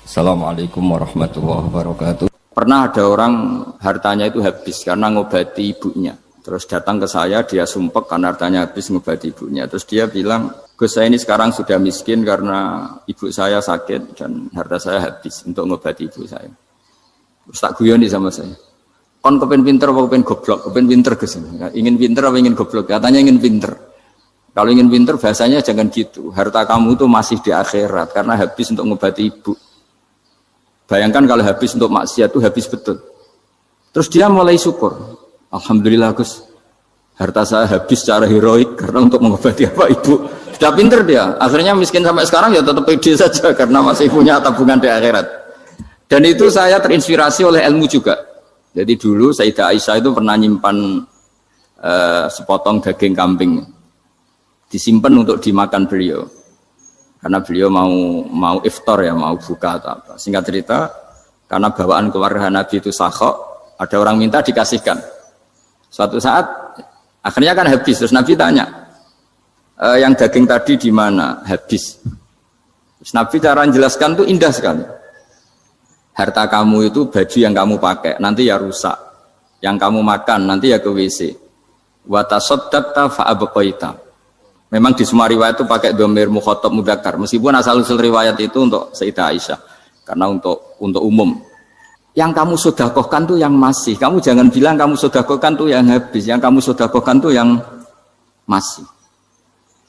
Assalamualaikum warahmatullahi wabarakatuh. Pernah ada orang hartanya itu habis karena ngobati ibunya. Terus datang ke saya, dia sumpek karena hartanya habis ngobati ibunya. Terus dia bilang, Gus, saya ini sekarang sudah miskin karena ibu saya sakit dan harta saya habis untuk ngobati ibu saya. Terus tak guyoni sama saya. Kon kepen pinter apa kepen goblok? Kepen pinter Gus. Ingin pinter apa ingin goblok? Katanya ingin pinter. Kalau ingin pinter bahasanya jangan gitu. Harta kamu itu masih di akhirat karena habis untuk ngobati ibu. Bayangkan kalau habis untuk maksiat itu habis betul. Terus dia mulai syukur. Alhamdulillah Gus, harta saya habis secara heroik karena untuk mengobati apa ibu. Sudah pinter dia. Akhirnya miskin sampai sekarang ya tetap pede saja karena masih punya tabungan di akhirat. Dan itu saya terinspirasi oleh ilmu juga. Jadi dulu Sayyidah Aisyah itu pernah nyimpan sepotong daging kambing. Disimpan untuk dimakan beliau. Karena beliau mau iftar ya, mau buka atau apa. Singkat cerita, karena bawaan keluarga Nabi itu sakhok, ada orang minta dikasihkan. Suatu saat, akhirnya kan habis. Terus Nabi tanya, yang daging tadi di mana? Habis. Terus Nabi cara menjelaskan itu indah sekali. Harta kamu itu baju yang kamu pakai, nanti ya rusak. Yang kamu makan, nanti ya ke WC. Wa tasaddaqta fa abqaita. Memang di semua riwayat itu pakai dhamir mukhatab mudzakkar. Meskipun asal-usul riwayat itu untuk Sayyidah Aisyah. Karena untuk umum. Yang kamu sedekahkan tuh yang masih. Kamu jangan bilang kamu sedekahkan tuh yang habis. Yang kamu sedekahkan tuh yang masih.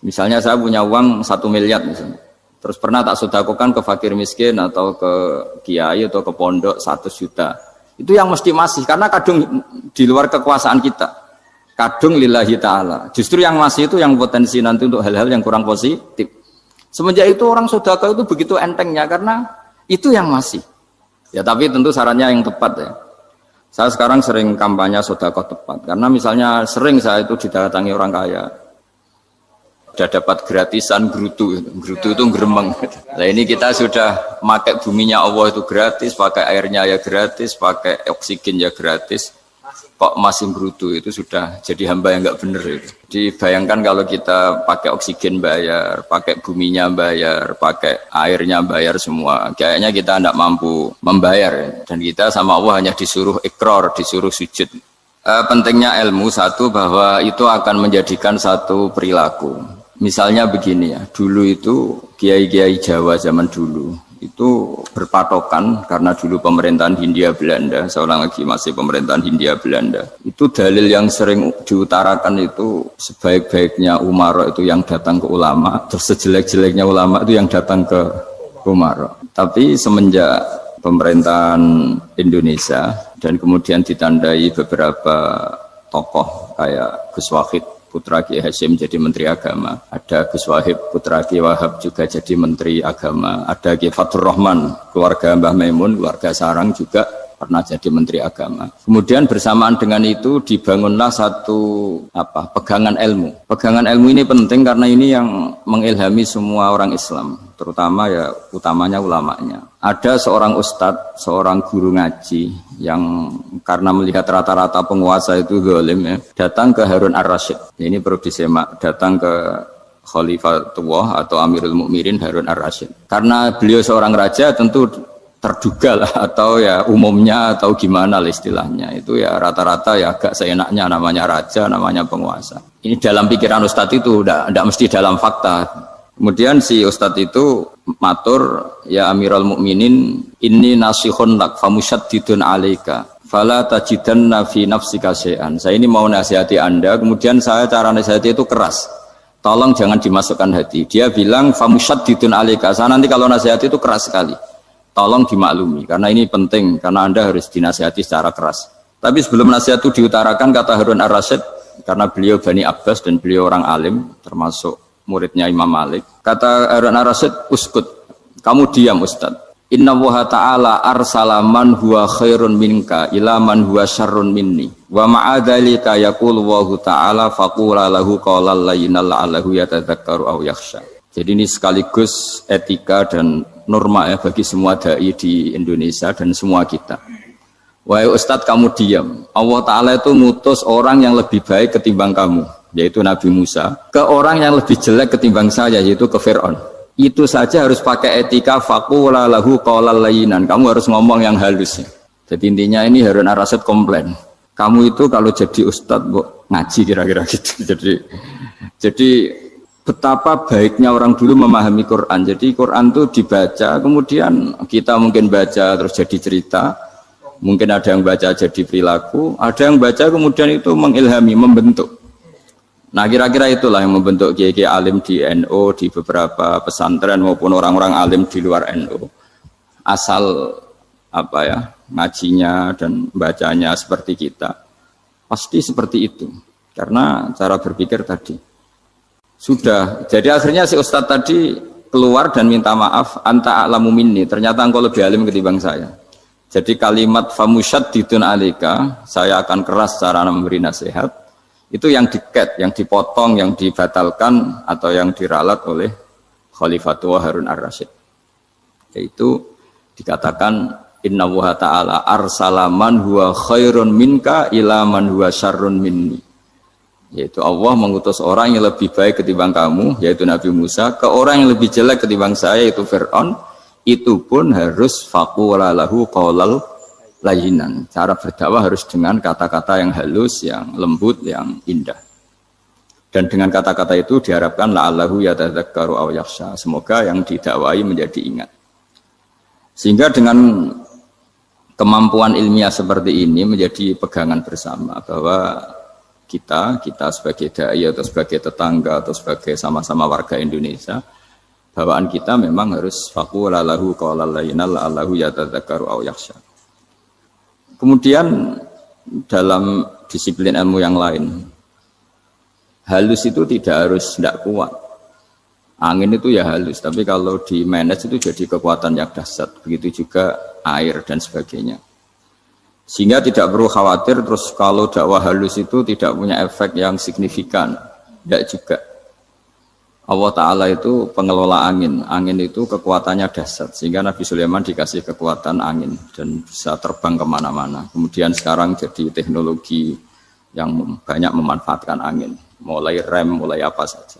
Misalnya saya punya uang 1 miliar misalnya. Terus pernah tak sedekahkan ke fakir miskin atau ke kiai atau ke pondok 100 juta. Itu yang mesti masih. Karena kadang di luar kekuasaan kita. Kadung lillahi ta'ala. Justru yang masih itu yang potensi nanti untuk hal-hal yang kurang positif. Semenjak itu orang sedekah itu begitu entengnya karena itu yang masih. Ya tapi tentu sarannya yang tepat ya. Saya sekarang sering kampanye sedekah tepat. Karena misalnya sering saya itu didatangi orang kaya. Sudah dapat gratisan gerutu. Gerutu itu geremeng. Nah ini kita sudah pakai buminya Allah itu gratis. Pakai airnya ya gratis. Pakai oksigen ya gratis. Kok masih berutuh itu sudah jadi hamba yang nggak bener itu. Dibayangkan kalau kita pakai oksigen bayar, pakai buminya bayar, pakai airnya bayar semua. Kayaknya kita tidak mampu membayar. Dan kita sama Allah hanya disuruh ikrar, disuruh sujud. Pentingnya ilmu satu bahwa itu akan menjadikan satu perilaku. Misalnya begini ya, dulu itu kiai-kiai Jawa zaman dulu itu berpatokan karena dulu pemerintahan Hindia Belanda, seorang lagi masih pemerintahan Hindia Belanda. Itu dalil yang sering diutarakan itu sebaik-baiknya umara itu yang datang ke ulama, terus sejelek-jeleknya ulama itu yang datang ke umara. Tapi semenjak pemerintahan Indonesia dan kemudian ditandai beberapa tokoh kayak Gus Wahid putra Kiai Hasyim jadi Menteri Agama, ada Gus Wahib putra Kiai Wahab juga jadi Menteri Agama, ada Kiai Fathur Rahman keluarga Mbah Maimun, keluarga Sarang juga pernah jadi Menteri Agama. Kemudian bersamaan dengan itu dibangunlah satu pegangan ilmu. Pegangan ilmu ini penting karena ini yang mengilhami semua orang Islam, terutama ya utamanya ulamanya. Ada seorang ustadz, seorang guru ngaji yang karena melihat rata-rata penguasa itu zalim ya, datang ke Harun ar-Rasyid. Ini perlu disemak, datang ke Khalifatullah atau Amirul Mukminin Harun ar-Rasyid. Karena beliau seorang raja tentu terduga lah atau ya umumnya atau gimana lah istilahnya. Itu ya rata-rata ya agak seenaknya namanya raja, namanya penguasa. Ini dalam pikiran ustadz itu tidak mesti dalam fakta. Kemudian si ustadz itu matur, ya Amirul Mukminin, inni nasihun lak famusyaddidun alaika fala tajidanna fi nafsika syai'an. Saya ini mau nasihati Anda, kemudian saya cara nasihati itu keras. Tolong jangan dimasukkan hati. Dia bilang famusyaddidun alaika. Saya nanti kalau nasihati itu keras sekali. Tolong dimaklumi karena ini penting karena Anda harus dinasihati secara keras. Tapi sebelum nasihat itu diutarakan kata Harun ar-Rasyid, karena beliau Bani Abbas dan beliau orang alim termasuk muridnya Imam Malik. Kata Harun ar-Rasyid, uskut, kamu diam Ustaz. Inna Allaha ta'ala arsala man huwa khairun minka ila man huwa syarrun minni. Wa ma'adhalika yaqulu Allahu ta'ala faqula lahu qawlan layyinal la'allahu yatadzakkaru aw yakhsha. Jadi ini sekaligus etika dan norma ya bagi semua dai di Indonesia dan semua kita. Wahai Ustadz kamu diam. Allah Ta'ala itu ngutus orang yang lebih baik ketimbang kamu, yaitu Nabi Musa, ke orang yang lebih jelek ketimbang saya, yaitu ke Fir'aun. Itu saja harus pakai etika faqula lahu qaulal layyinan. Kamu harus ngomong yang halus. Jadi intinya ini Harun ar-Rasyid komplain. Kamu itu kalau jadi ustadz ngaji kira-kira gitu. Jadi betapa baiknya orang dulu memahami Quran. Jadi Quran itu dibaca, kemudian kita mungkin baca terus jadi cerita. Mungkin ada yang baca jadi perilaku, ada yang baca kemudian itu mengilhami, membentuk. Nah kira-kira itulah yang membentuk kiai-kiai alim di NU, di beberapa pesantren maupun orang-orang alim di luar NU. Asal apa ya, ngajinya dan bacanya seperti kita, pasti seperti itu. Karena cara berpikir tadi sudah. Jadi akhirnya si ustadz tadi keluar dan minta maaf, anta a'lamu minni. Ternyata engkau lebih alim ketimbang saya. Jadi kalimat famusyaddidun alika, saya akan keras cara memberi nasihat. Itu yang diket, yang dipotong, yang dibatalkan atau yang diralat oleh Khalifatul Harun ar-Rasyid. Yaitu dikatakan inna wa ta'ala arsala man huwa khairun minka ila man huwa syarrun minni. Yaitu Allah mengutus orang yang lebih baik ketimbang kamu, yaitu Nabi Musa, ke orang yang lebih jelek ketimbang saya, yaitu Fir'aun. Itu pun harus faqula lahu qaulal layyinan. Cara berdakwah harus dengan kata-kata yang halus, yang lembut, yang indah. Dan dengan kata-kata itu diharapkan la'allahu yatadzakkaru aw yakhsha. Semoga yang didakwai menjadi ingat. Sehingga dengan kemampuan ilmiah seperti ini menjadi pegangan bersama bahwa kita sebagai dai atau sebagai tetangga atau sebagai sama-sama warga Indonesia, bawaan kita memang harus faqula lahu qaulal layyinan la'allahu yatadzakkaru aw yakhsha. Kemudian dalam disiplin ilmu yang lain, halus itu tidak kuat. Angin itu ya halus, tapi kalau di manage itu jadi kekuatan yang dahsyat. Begitu juga air dan sebagainya. Sehingga tidak perlu khawatir terus kalau dakwah halus itu tidak punya efek yang signifikan. Tidak juga. Allah Ta'ala itu pengelola angin. Angin itu kekuatannya dahsyat. Sehingga Nabi Sulaiman dikasih kekuatan angin dan bisa terbang kemana-mana. Kemudian sekarang jadi teknologi yang banyak memanfaatkan angin. Mulai rem, mulai apa saja.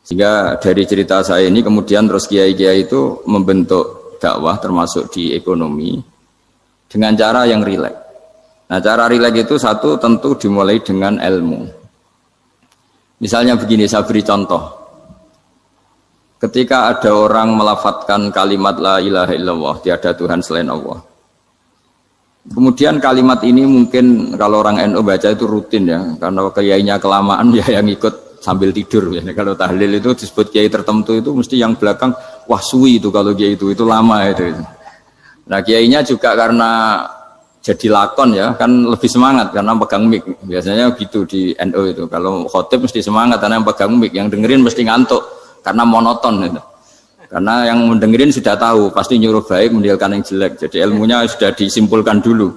Sehingga dari cerita saya ini kemudian terus kiai-kiai itu membentuk dakwah termasuk di ekonomi dengan cara yang rileks. Nah cara rileks itu satu tentu dimulai dengan ilmu. Misalnya begini, saya beri contoh. Ketika ada orang melafadzkan kalimat la ilaha illallah, tiada Tuhan selain Allah. Kemudian kalimat ini mungkin kalau orang NU baca itu rutin ya, karena kiainya kelamaan ya yang ikut sambil tidur. Ya. Kalau tahlil itu disebut kiai tertentu itu mesti yang belakang, wah suwi itu kalau kiai itu lama itu. Nah kiainya juga karena jadi lakon ya kan lebih semangat karena pegang mic, biasanya gitu di NU itu kalau khotib mesti semangat karena yang pegang mic, yang dengerin mesti ngantuk karena monoton gitu. Karena yang mendengerin sudah tahu pasti nyuruh baik meninggalkan yang jelek, jadi ilmunya sudah disimpulkan dulu.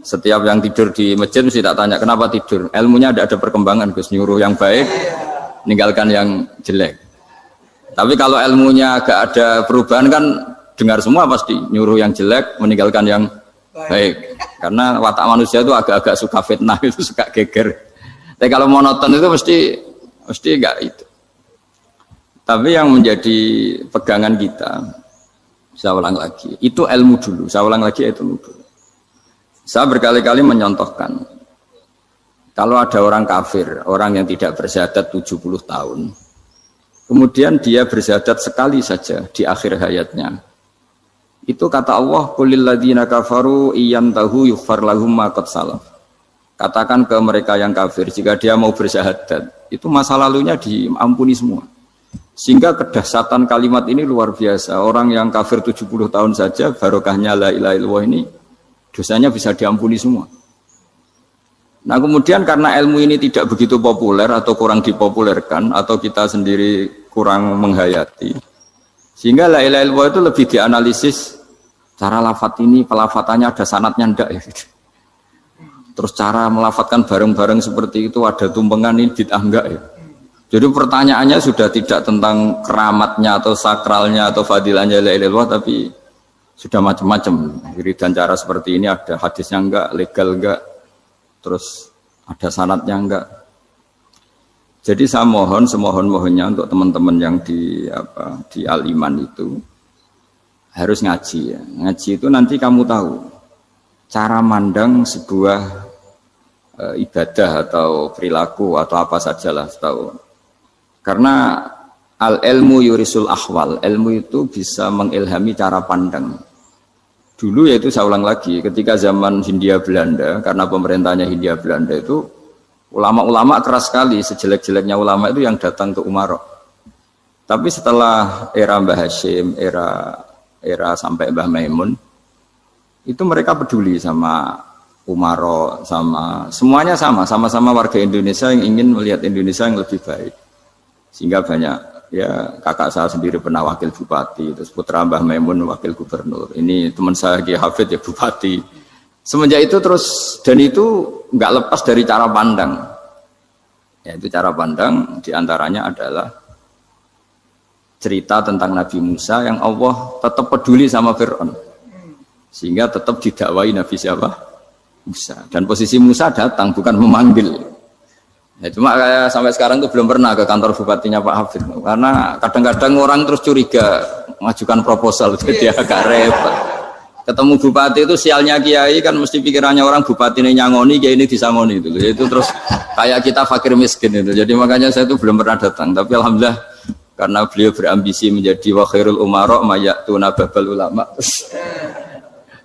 Setiap yang tidur di masjid mesti tak tanya kenapa tidur, ilmunya tidak ada perkembangan, Gus, nyuruh yang baik meninggalkan yang jelek. Tapi kalau ilmunya agak ada perubahan kan dengar semua pasti nyuruh yang jelek meninggalkan yang baik, karena watak manusia itu agak-agak suka fitnah, itu suka geger. Tapi kalau monoton itu mesti enggak itu. Tapi yang menjadi pegangan kita, saya ulang lagi, itu ilmu dulu. Saya ulang lagi itu ilmu dulu. Saya berkali-kali menyontohkan, kalau ada orang kafir, orang yang tidak bersyahadat 70 tahun, kemudian dia bersyahadat sekali saja di akhir hayatnya. Itu kata Allah, qulil ladzina kafaru iyantahu yughfar lahum ma qad salaf. Katakan ke mereka yang kafir, jika dia mau bersyahadat, itu masa lalunya diampuni semua. Sehingga kedahsyatan kalimat ini luar biasa. Orang yang kafir 70 tahun saja, barokahnya la ilaha illallah ini, dosanya bisa diampuni semua. Nah kemudian karena ilmu ini tidak begitu populer atau kurang dipopulerkan, atau kita sendiri kurang menghayati, sehingga la ilaha illallah itu lebih dianalisis cara lafadz ini, pelafatannya ada sanadnya enggak ya gitu. Terus cara melafatkan bareng-bareng seperti itu ada tumpengan ini bid'ah enggak ya. Jadi pertanyaannya sudah tidak tentang keramatnya atau sakralnya atau fadilahnya la ilaha illallah, tapi sudah macam-macam. Dan cara seperti ini ada hadisnya enggak, legal enggak, terus ada sanadnya enggak. Jadi saya mohon semohon-mohonnya untuk teman-teman yang di Al-Iman itu harus ngaji ya. Ngaji itu nanti kamu tahu cara mandang sebuah ibadah atau perilaku atau apa sajalah tahu. Karena al-ilmu yurisul ahwal, ilmu itu bisa mengilhami cara pandang. Dulu yaitu saya ulang lagi, ketika zaman Hindia Belanda, karena pemerintahnya Hindia Belanda itu ulama-ulama keras sekali, sejelek-jeleknya ulama itu yang datang ke Umaro. Tapi setelah era Mbah Hashim, era sampai Mbah Maimun, itu mereka peduli sama Umaro, semuanya sama-sama warga Indonesia yang ingin melihat Indonesia yang lebih baik. Sehingga banyak, ya kakak saya sendiri pernah wakil bupati, terus putra Mbah Maimun wakil gubernur. Ini teman saya Kiai Hafid ya bupati. Semenjak itu terus, dan itu nggak lepas dari cara pandang. Yaitu cara pandang diantaranya adalah cerita tentang Nabi Musa yang Allah tetap peduli sama Fir'aun. Sehingga tetap didakwai Nabi siapa? Musa. Dan posisi Musa datang, bukan memanggil. Ya, cuma kayak sampai sekarang tuh belum pernah ke kantor bupatinya Pak Hafid. Karena kadang-kadang orang terus curiga, mengajukan proposal, jadi agak repot. Ketemu bupati itu sialnya kiai kan mesti pikirannya orang bupati ini nyangoni, kiai ini disangoni itu. Itu terus kayak kita fakir miskin itu. Jadi makanya saya itu belum pernah datang. Tapi alhamdulillah karena beliau berambisi menjadi wa khairul umara mayatuna babal ulama.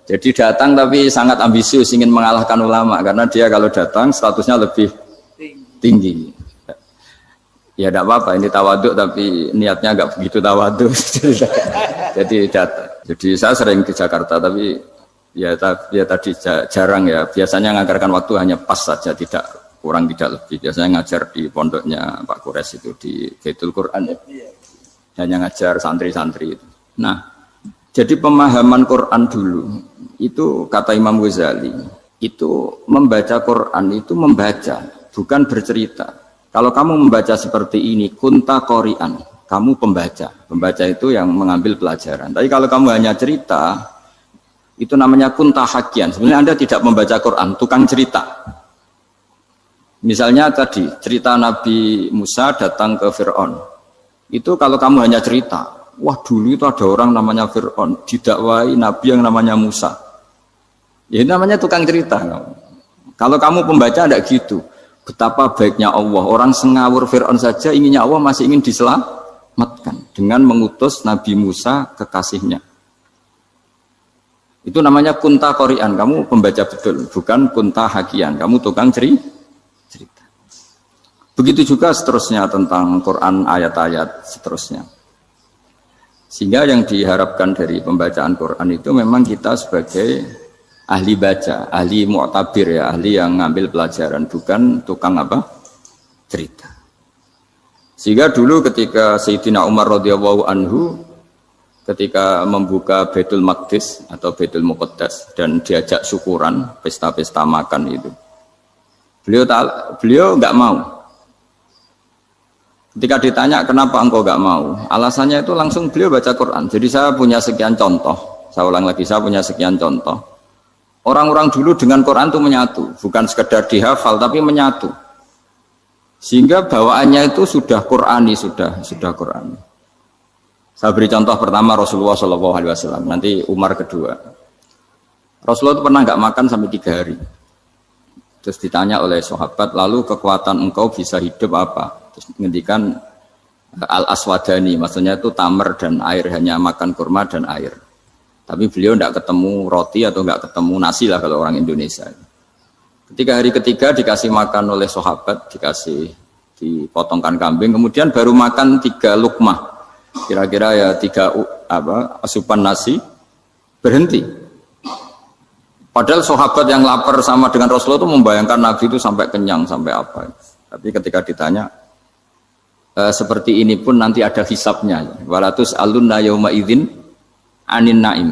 Jadi datang tapi sangat ambisius ingin mengalahkan ulama karena dia kalau datang statusnya lebih tinggi. Ya tidak apa-apa, ini tawaduk tapi niatnya agak begitu tawaduk. Jadi saya sering ke Jakarta tapi ya tadi jarang ya. Biasanya ngajarkan waktu hanya pas saja, tidak kurang tidak lebih. Biasanya ngajar di pondoknya Pak Kures itu di Baitul Quran ya. Hanya ngajar santri-santri itu. Nah, jadi pemahaman Quran dulu itu kata Imam Ghazali itu membaca Quran itu membaca, bukan bercerita. Kalau kamu membaca seperti ini, kunta qori'an, kamu pembaca. Pembaca itu yang mengambil pelajaran. Tapi kalau kamu hanya cerita, itu namanya kunta hakian. Sebenarnya Anda tidak membaca Quran, tukang cerita. Misalnya tadi, cerita Nabi Musa datang ke Fir'aun. Itu kalau kamu hanya cerita, wah dulu itu ada orang namanya Fir'aun, didakwai Nabi yang namanya Musa. Ya namanya tukang cerita. Kalau kamu pembaca tidak gitu. Betapa baiknya Allah, orang sengawur Fir'aun saja inginnya Allah masih ingin diselamatkan dengan mengutus Nabi Musa kekasihnya. Itu namanya kunta qori'an, kamu pembaca betul, bukan kunta hakian, kamu tukang cerita. Begitu juga seterusnya tentang Quran ayat-ayat seterusnya. Sehingga yang diharapkan dari pembacaan Quran itu memang kita sebagai ahli baca, ahli mu'tabir ya, ahli yang ngambil pelajaran, bukan tukang apa? Cerita. Sehingga dulu ketika Sayyidina Umar radhiyallahu anhu ketika membuka Baitul Maqdis atau Baitul Muqaddas dan diajak syukuran, pesta-pesta makan itu. Beliau enggak mau. Ketika ditanya kenapa engkau enggak mau? Alasannya itu langsung beliau baca Quran. Jadi saya punya sekian contoh. Saya ulang lagi, saya punya sekian contoh. Orang-orang dulu dengan Quran itu menyatu, bukan sekedar dihafal tapi menyatu. Sehingga bawaannya itu sudah Qurani, sudah Qurani. Saya beri contoh pertama Rasulullah SAW, nanti Umar kedua. Rasulullah itu pernah nggak makan sampai 3 hari. Terus ditanya oleh sahabat, lalu kekuatan engkau bisa hidup apa? Terus menghentikan al-aswadani, maksudnya itu tamar dan air, hanya makan kurma dan air. Tapi beliau tidak ketemu roti atau tidak ketemu nasi lah kalau orang Indonesia. Ketika hari ketiga dikasih makan oleh sahabat, dipotongkan kambing, kemudian baru makan 3 lukmah, kira-kira ya 3 asupan nasi, berhenti. Padahal sahabat yang lapar sama dengan Rasulullah itu membayangkan Nabi itu sampai kenyang, sampai apa. Tapi ketika ditanya, seperti ini pun nanti ada hisabnya. Walatus alunna yauma idzin anin naim.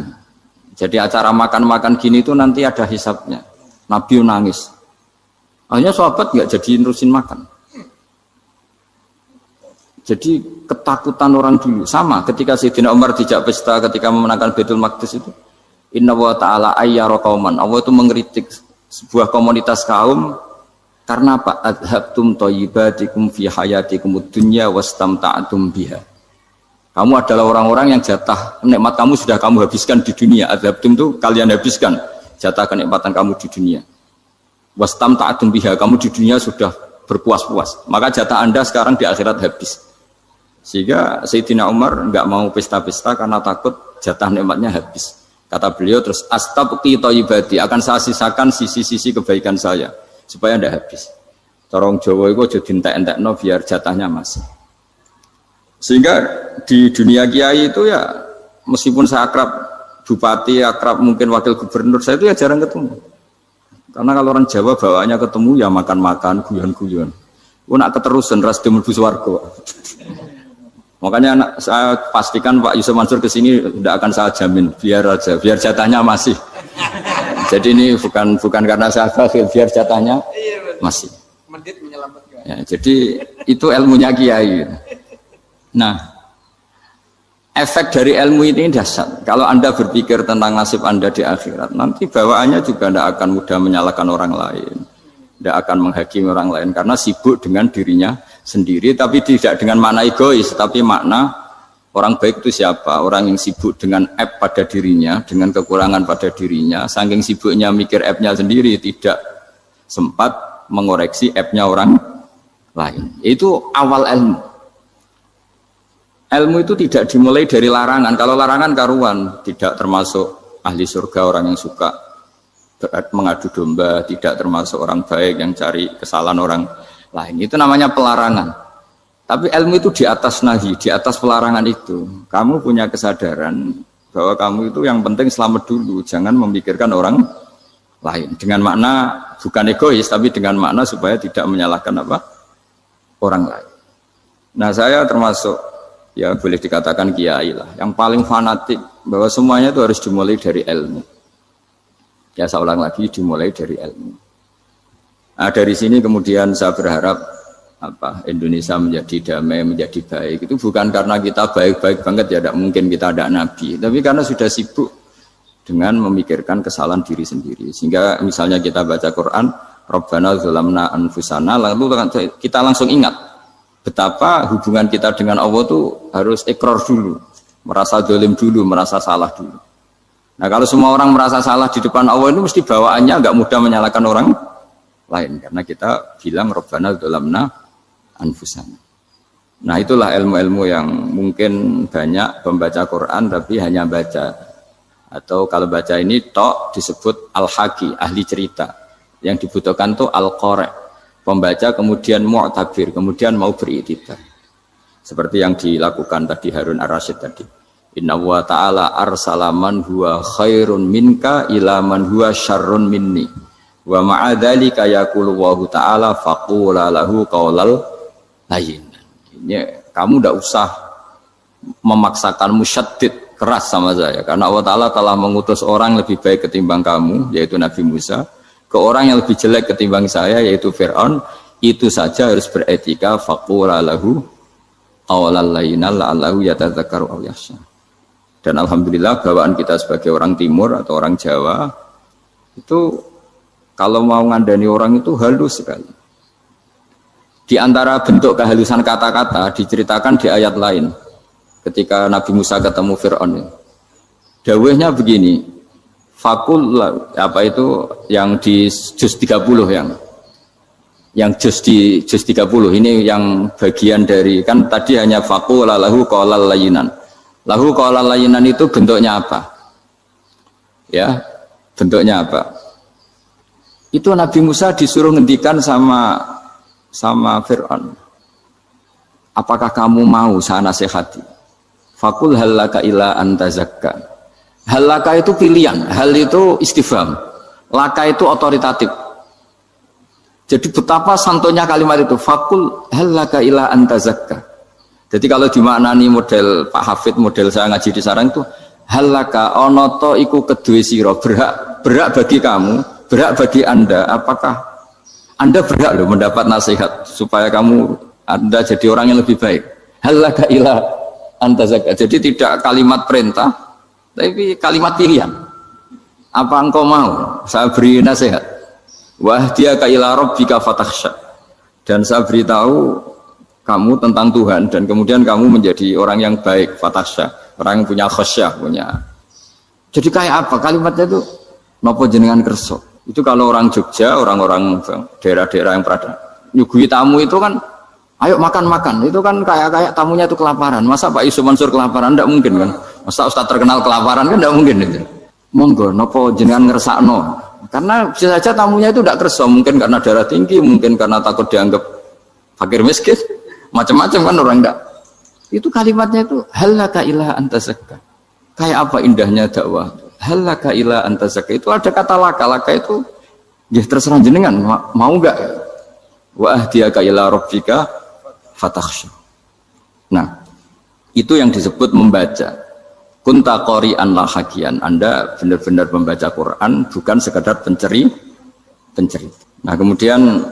Jadi acara makan-makan gini itu nanti ada hisabnya. Nabi nangis. Akhirnya sahabat nggak jadi nerusin makan. Jadi ketakutan orang dulu sama ketika Sayyidina Umar dijak pesta ketika memenangkan Baitul Maqdis itu. Inna wa ta'ala ayyara qauman. Allah itu mengkritik sebuah komunitas kaum Karena apa? Adhabtum thayyibatikum fi hayatikumud dunya wastamta'tum biha. Kamu adalah orang-orang yang jatah nikmat kamu sudah kamu habiskan di dunia. Adhabtum itu kalian habiskan jatah kenikmatan kamu di dunia. Wastamta'tum biha, kamu di dunia sudah berpuas-puas. Maka jatah Anda sekarang di akhirat habis. Sehingga Sayyidina Umar enggak mau pesta-pesta karena takut jatah nikmatnya habis. Kata beliau terus astabqi thayyibati, akan saya sisakan sisi-sisi kebaikan saya supaya tidak habis. Corong Jawa itu aja dientek-entekno biar jatahnya masih. Sehingga di dunia kiai itu ya meskipun saya akrab bupati, akrab mungkin wakil gubernur, saya itu ya jarang ketemu. Karena kalau orang Jawa bawaannya ketemu ya makan-makan, guyon-guyon. Nak keterusan ras mlebu swarga. Makanya saya pastikan Pak Yusuf Mansur ke sini tidak akan saya jamin, biar aja, biar jatahnya masih. Jadi ini bukan karena saya bakhil, biar jatahnya masih. Ya, jadi itu ilmunya kiai. Nah, efek dari ilmu ini dahsyat. Kalau Anda berpikir tentang nasib Anda di akhirat, nanti bawaannya juga tidak akan mudah menyalahkan orang lain, tidak akan menghakimi orang lain karena sibuk dengan dirinya sendiri, tapi tidak dengan makna egois, tapi makna orang baik itu siapa? Orang yang sibuk dengan aib pada dirinya, dengan kekurangan pada dirinya, saking sibuknya mikir aibnya sendiri, tidak sempat mengoreksi aibnya orang lain. Itu awal ilmu. Ilmu itu tidak dimulai dari larangan. Kalau larangan karuan, tidak termasuk ahli surga, orang yang suka mengadu domba, tidak termasuk orang baik yang cari kesalahan orang lain. Itu namanya pelarangan. Tapi ilmu itu di atas nahi, di atas pelarangan itu. Kamu punya kesadaran bahwa kamu itu yang penting selamat dulu, jangan memikirkan orang lain. Dengan makna bukan egois, tapi dengan makna supaya tidak menyalahkan apa? Orang lain. Nah, saya termasuk ya boleh dikatakan kiai lah, yang paling fanatik bahwa semuanya itu harus dimulai dari ilmu. Ya saya ulang lagi, dimulai dari ilmu. Nah, dari sini kemudian saya berharap Indonesia menjadi damai, menjadi baik. Itu bukan karena kita baik-baik banget, ya tidak mungkin kita ada nabi, tapi karena sudah sibuk dengan memikirkan kesalahan diri sendiri. Sehingga misalnya kita baca Quran, Rabbana dzalamna anfusana, lalu kita langsung ingat betapa hubungan kita dengan Allah itu harus ikrar dulu, merasa zalim dulu, merasa salah dulu. Nah, kalau semua orang merasa salah di depan Allah itu mesti bawaannya agak mudah menyalahkan orang lain, karena kita bilang Rabbana dzalamna anfusana. Nah, itulah ilmu-ilmu yang mungkin banyak pembaca Quran tapi hanya baca, atau kalau baca ini tok disebut al-haqi, ahli cerita. Yang dibutuhkan tuh al-qari', pembaca kemudian mu'tabir, kemudian mau beriktibar. Seperti yang dilakukan tadi Harun Ar-Rasyid tadi. Inna wa ta'ala arsala man huwa khairun minka ila man huwa syarrun minni. Wa ma'adzalika yaqulu wa ta'ala faqula lahu qaulal layyin. Kamu tidak usah memaksakan musyaddid, keras sama saya, karena Allah Ta'ala telah mengutus orang lebih baik ketimbang kamu, yaitu Nabi Musa, ke orang yang lebih jelek ketimbang saya, yaitu Fir'aun. Itu saja harus beretika, faqula lahu qawlal layyinan la'allahu yatadzakkaru aw yakhsha. Dan alhamdulillah bawaan kita sebagai orang timur atau orang Jawa itu kalau mau ngandani orang itu halus sekali. Di antara bentuk kehalusan kata-kata diceritakan di ayat lain ketika Nabi Musa ketemu Fir'aun. Dawuhnya begini, fakul apa itu yang di juz 30, yang juz di juz 30 ini yang bagian dari, kan tadi hanya fakul lahu qaulal layyinan. Lahu qaulal layyinan itu bentuknya apa? Ya, bentuknya apa? Itu Nabi Musa disuruh ngendikan sama Fir'aun. Apakah kamu mau saya nasihati? Fakul halaka ila antazakka. Halaka itu pilihan, hal itu istifham, laka itu otoritatif. Jadi betapa santonya kalimat itu, fakul halaka ila antazakka. Jadi kalau dimaknani model Pak Hafid, model saya ngaji di sarang itu, halaka onoto iku kedue sira, berhak bagi kamu, berhak bagi Anda, apakah Anda berhak loh mendapat nasihat supaya Anda jadi orang yang lebih baik. Halaka ila antazakka. Jadi tidak kalimat perintah, tapi kalimat pilihan. Apa engkau mau saya beri nasihat? Wa ahdiyaka ila rabbika fatakhsha. Dan saya beritahu kamu tentang Tuhan dan kemudian kamu menjadi orang yang baik, fatakhsha, orang yang punya khasyah, punya. Jadi kayak apa kalimatnya itu? Napa jenengan kersa? Itu kalau orang Jogja, orang-orang daerah-daerah yang berada nyuguhi tamu itu kan ayo makan-makan, itu kan kayak tamunya itu kelaparan. Masa Pak Yusuf Mansur kelaparan? Tidak mungkin kan. Masa Ustaz terkenal kelaparan kan tidak mungkin itu. Monggo napa jenengan ngersakno. Karena bisa saja tamunya itu tidak kerso, mungkin karena darah tinggi, mungkin karena takut dianggap fakir miskin, macam-macam kan orang enggak. Itu kalimatnya itu halaka ila anta zakka. Kayak apa indahnya dakwah. Halaka ila anta zakka. Itu ada kata laka itu ya terserah jenengan mau enggak. Wa ahdiyaka ila rabbika fatakhsha. Nah, itu yang disebut membaca. Kunta qori'an la hakian. Anda benar-benar membaca Quran, bukan sekadar penceri. Nah, kemudian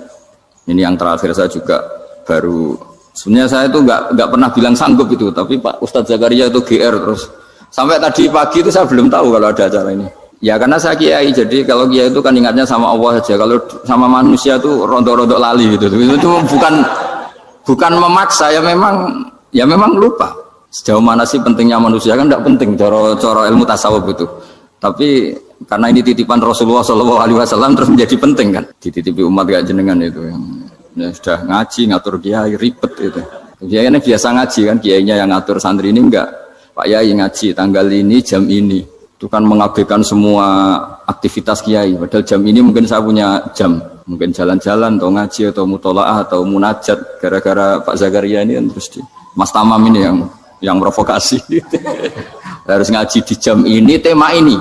ini yang terakhir saya juga baru, sebenarnya saya itu nggak pernah bilang sanggup itu, tapi Pak Ustadz Zakaria itu GR terus. Sampai tadi pagi itu saya belum tahu kalau ada acara ini. Ya karena saya kiai, jadi kalau kiai itu kan ingatnya sama Allah saja. Kalau sama manusia itu rontok-rontok lali gitu. Itu bukan memaksa, ya memang lupa. Sejauh mana sih pentingnya manusia kan tidak penting coro ilmu tasawuf itu. Tapi karena ini titipan Rasulullah SAW terus menjadi penting kan. Dititipi umat gak jenengan itu yang ya, sudah ngaji ngatur kiai ribet itu. Kiai ini biasa ngaji kan, kiainya yang ngatur, santri ini enggak. Pak Yai ngaji tanggal ini jam ini. Itu kan mengabaikan semua aktivitas kiai. Padahal jam ini mungkin saya punya jam. Mungkin jalan-jalan atau ngaji atau mutolaah atau munajat. Gara-gara Pak Zakaria ini kan terus Mas Tamam ini yang provokasi. Harus ngaji di jam ini, tema ini.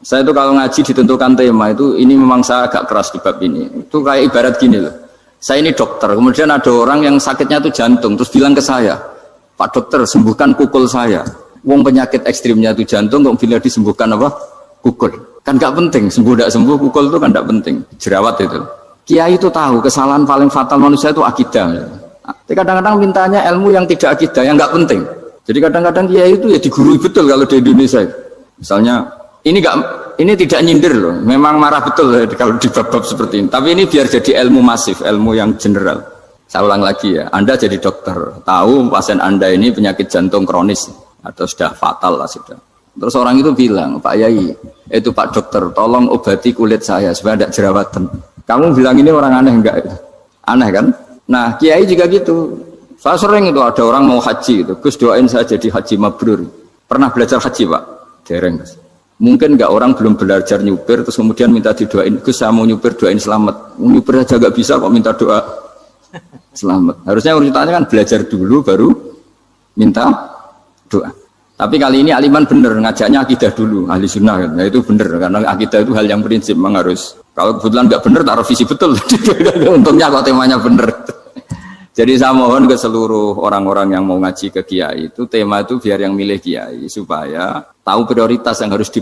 Saya itu kalau ngaji ditentukan tema itu, ini memang saya agak keras di bab ini. Itu kayak ibarat gini loh. Saya ini dokter, kemudian ada orang yang sakitnya itu jantung, terus bilang ke saya, Pak dokter sembuhkan kukul saya. Wong penyakit ekstrimnya itu jantung, kok bila disembuhkan apa? Kukul. Kan gak penting, sembuh tidak sembuh, kukul itu kan gak penting. Jerawat itu. Kiai itu tahu kesalahan paling fatal manusia itu akidah. Tapi kadang-kadang mintanya ilmu yang tidak akidah, yang gak penting. Jadi kadang-kadang kiai itu ya digurui betul kalau di Indonesia. Misalnya ini tidak nyindir loh, memang marah betul kalau di bab-bab seperti ini. Tapi ini biar jadi ilmu masif, ilmu yang general. Saya ulang lagi ya, Anda jadi dokter, tahu pasien Anda ini penyakit jantung kronis atau sudah fatal lah sudah. Terus orang itu bilang, Pak Yai, itu Pak dokter, tolong obati kulit saya supaya tidak jerawatan. Kamu bilang ini orang aneh enggak? Aneh kan? Nah kiai juga gitu. Saya sering itu ada orang mau haji itu, Gus doain saya jadi haji mabrur. Pernah belajar haji Pak? Dereng. Mungkin enggak orang belum belajar nyupir terus kemudian minta didoain, Gus saya mau nyupir doain selamat. Nyupir aja enggak bisa kok minta doa selamat. Harusnya urutannya kan belajar dulu baru minta doa. Tapi kali ini Aliman bener ngajaknya akidah dulu, ahli sunnah kan. Nah itu bener karena akidah itu hal yang prinsip memang harus. Kalau kebetulan enggak bener taruh visi betul. Untungnya kok temanya bener. Jadi saya mohon ke seluruh orang-orang yang mau ngaji ke kiai itu tema itu biar yang milih kiai supaya tahu prioritas yang harus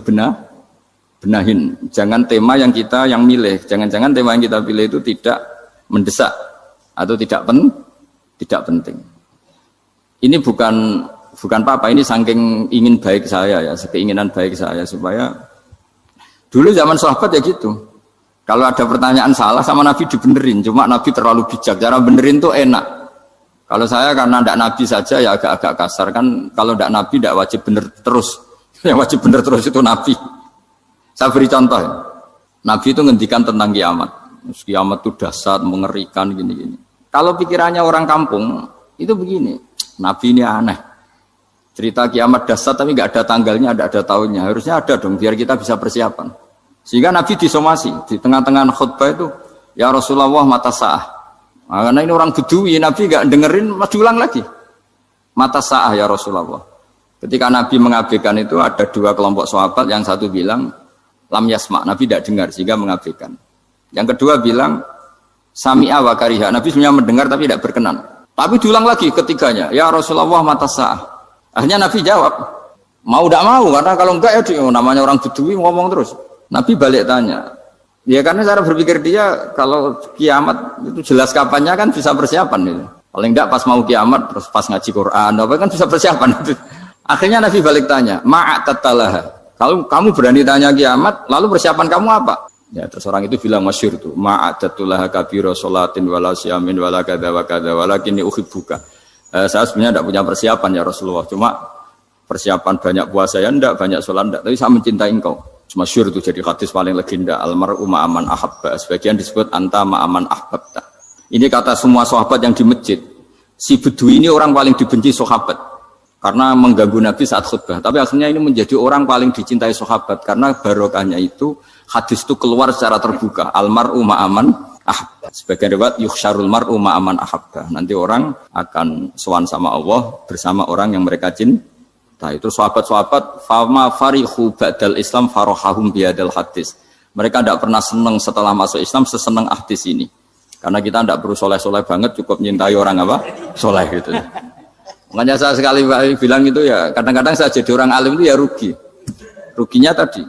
benahin. Jangan tema yang milih, jangan-jangan tema yang kita pilih itu tidak mendesak atau tidak penting. Ini bukan apa-apa, ini saking ingin baik saya ya, keinginan baik saya supaya dulu zaman sahabat ya gitu. Kalau ada pertanyaan salah sama Nabi dibenerin, cuma Nabi terlalu bijak, cara benerin tuh enak. Kalau saya karena tidak Nabi saja ya agak-agak kasar kan, kalau tidak Nabi tidak wajib bener terus, yang wajib bener terus itu Nabi. Saya beri contoh ya. Nabi itu ngendikan tentang kiamat, kiamat itu dahsyat, mengerikan gini-gini. Kalau pikirannya orang kampung itu begini, Nabi ini aneh. Cerita kiamat dahsyat tapi nggak ada tanggalnya, nggak ada tahunnya, harusnya ada dong biar kita bisa persiapan. Sehingga Nabi disomasi di tengah-tengah khutbah itu, ya Rasulullah mata sa'ah. Nah, karena ini orang Bedui, Nabi nggak dengerin, masih ulang lagi. Mata sa'ah ya Rasulullah. Ketika Nabi mengabaikan itu ada dua kelompok sahabat, yang satu bilang lam yasma, Nabi tidak dengar sehingga mengabaikan. Yang kedua bilang sami'a wa kariha, Nabi sebenarnya mendengar tapi tidak berkenan. Tapi diulang lagi ketiganya, ya Rasulullah mata sa'ah. Akhirnya Nabi jawab, mau tidak mau, karena kalau enggak ya namanya orang Bedui ngomong terus. Nabi balik tanya, ya karena cara berpikir dia kalau kiamat itu jelas kapannya kan bisa persiapan itu. Paling enggak pas mau kiamat terus pas ngaji Quran apa kan bisa persiapan itu. Akhirnya Nabi balik tanya, ma'atatalaha. Kalau kamu berani tanya kiamat, lalu persiapan kamu apa? Ya, terus orang itu bilang masyhur tuh, ma'adatullah kabira sholatin wala siyamin wala kadza wa kadza walakinni uhibbuka. Saya sebenarnya tidak punya persiapan ya Rasulullah, cuma persiapan banyak puasa ya enggak, banyak sholat enggak, tapi saya mencintai engkau. Masyhur itu jadi hadis paling legenda, almar'u ma'aman ahabba, sebagian disebut anta ma'aman ahbabta. Ini kata semua sahabat yang di masjid. Si Bedui ini orang paling dibenci sahabat karena mengganggu Nabi saat khutbah, tapi akhirnya ini menjadi orang paling dicintai sahabat karena barokahnya itu hadis itu keluar secara terbuka, almar'u ma'aman ahabba. Sebagian riwayat yuhsyarul mar'u ma'aman ahabba. Nanti orang akan sowan sama Allah bersama orang yang mereka cintai. Nah, itu sahabat-sahabat fama farihu ba'dal Islam farahahum biadal hadis. Mereka tidak pernah senang setelah masuk Islam sesenang hadis ini. Karena kita tidak perlu soleh-soleh banget, cukup nyintai orang apa? Soleh gitu. Makanya saya sekali bilang itu ya, kadang-kadang saya jadi orang alim itu ya rugi. Ruginya tadi.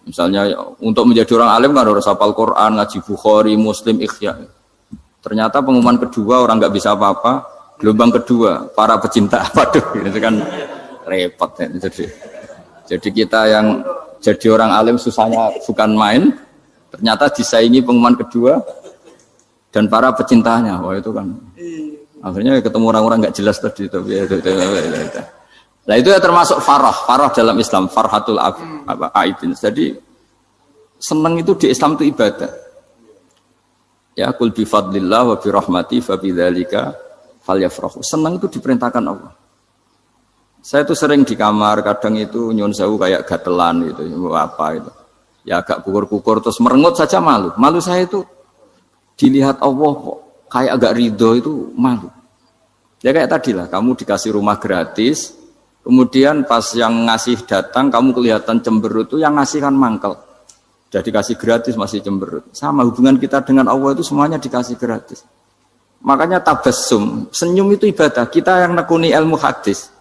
Misalnya untuk menjadi orang alim kan harus hafal Quran, ngaji Bukhari, Muslim, Ikhya. Ternyata pengumuman kedua orang nggak bisa apa-apa. Gelombang kedua para pecinta, waduh, itu kan repot ya. Jadi kita yang jadi orang alim susahnya bukan main, ternyata disaingi pengumuman kedua dan para pecintanya. Wah itu kan akhirnya ketemu orang-orang nggak jelas tadi itu. Nah itu ya termasuk farah dalam Islam, farhatul aidin. Jadi senang itu di Islam itu ibadah. Ya kul bi fadlillah wa bi rahmati fa bidzalika falyafrahu. Senang itu diperintahkan Allah. Saya itu sering di kamar, kadang itu nyun sewu kayak gatelan gitu, apa itu. Ya agak kukur-kukur terus merengut saja malu. Malu saya itu dilihat Allah kok kayak agak ridho itu malu. Ya kayak tadi lah, kamu dikasih rumah gratis, kemudian pas yang ngasih datang kamu kelihatan cemberut, itu yang ngasih kan mangkel. Jadi dikasih gratis masih cemberut. Sama hubungan kita dengan Allah itu semuanya dikasih gratis. Makanya tabassum, senyum itu ibadah. Kita yang nekuni ilmu hadis.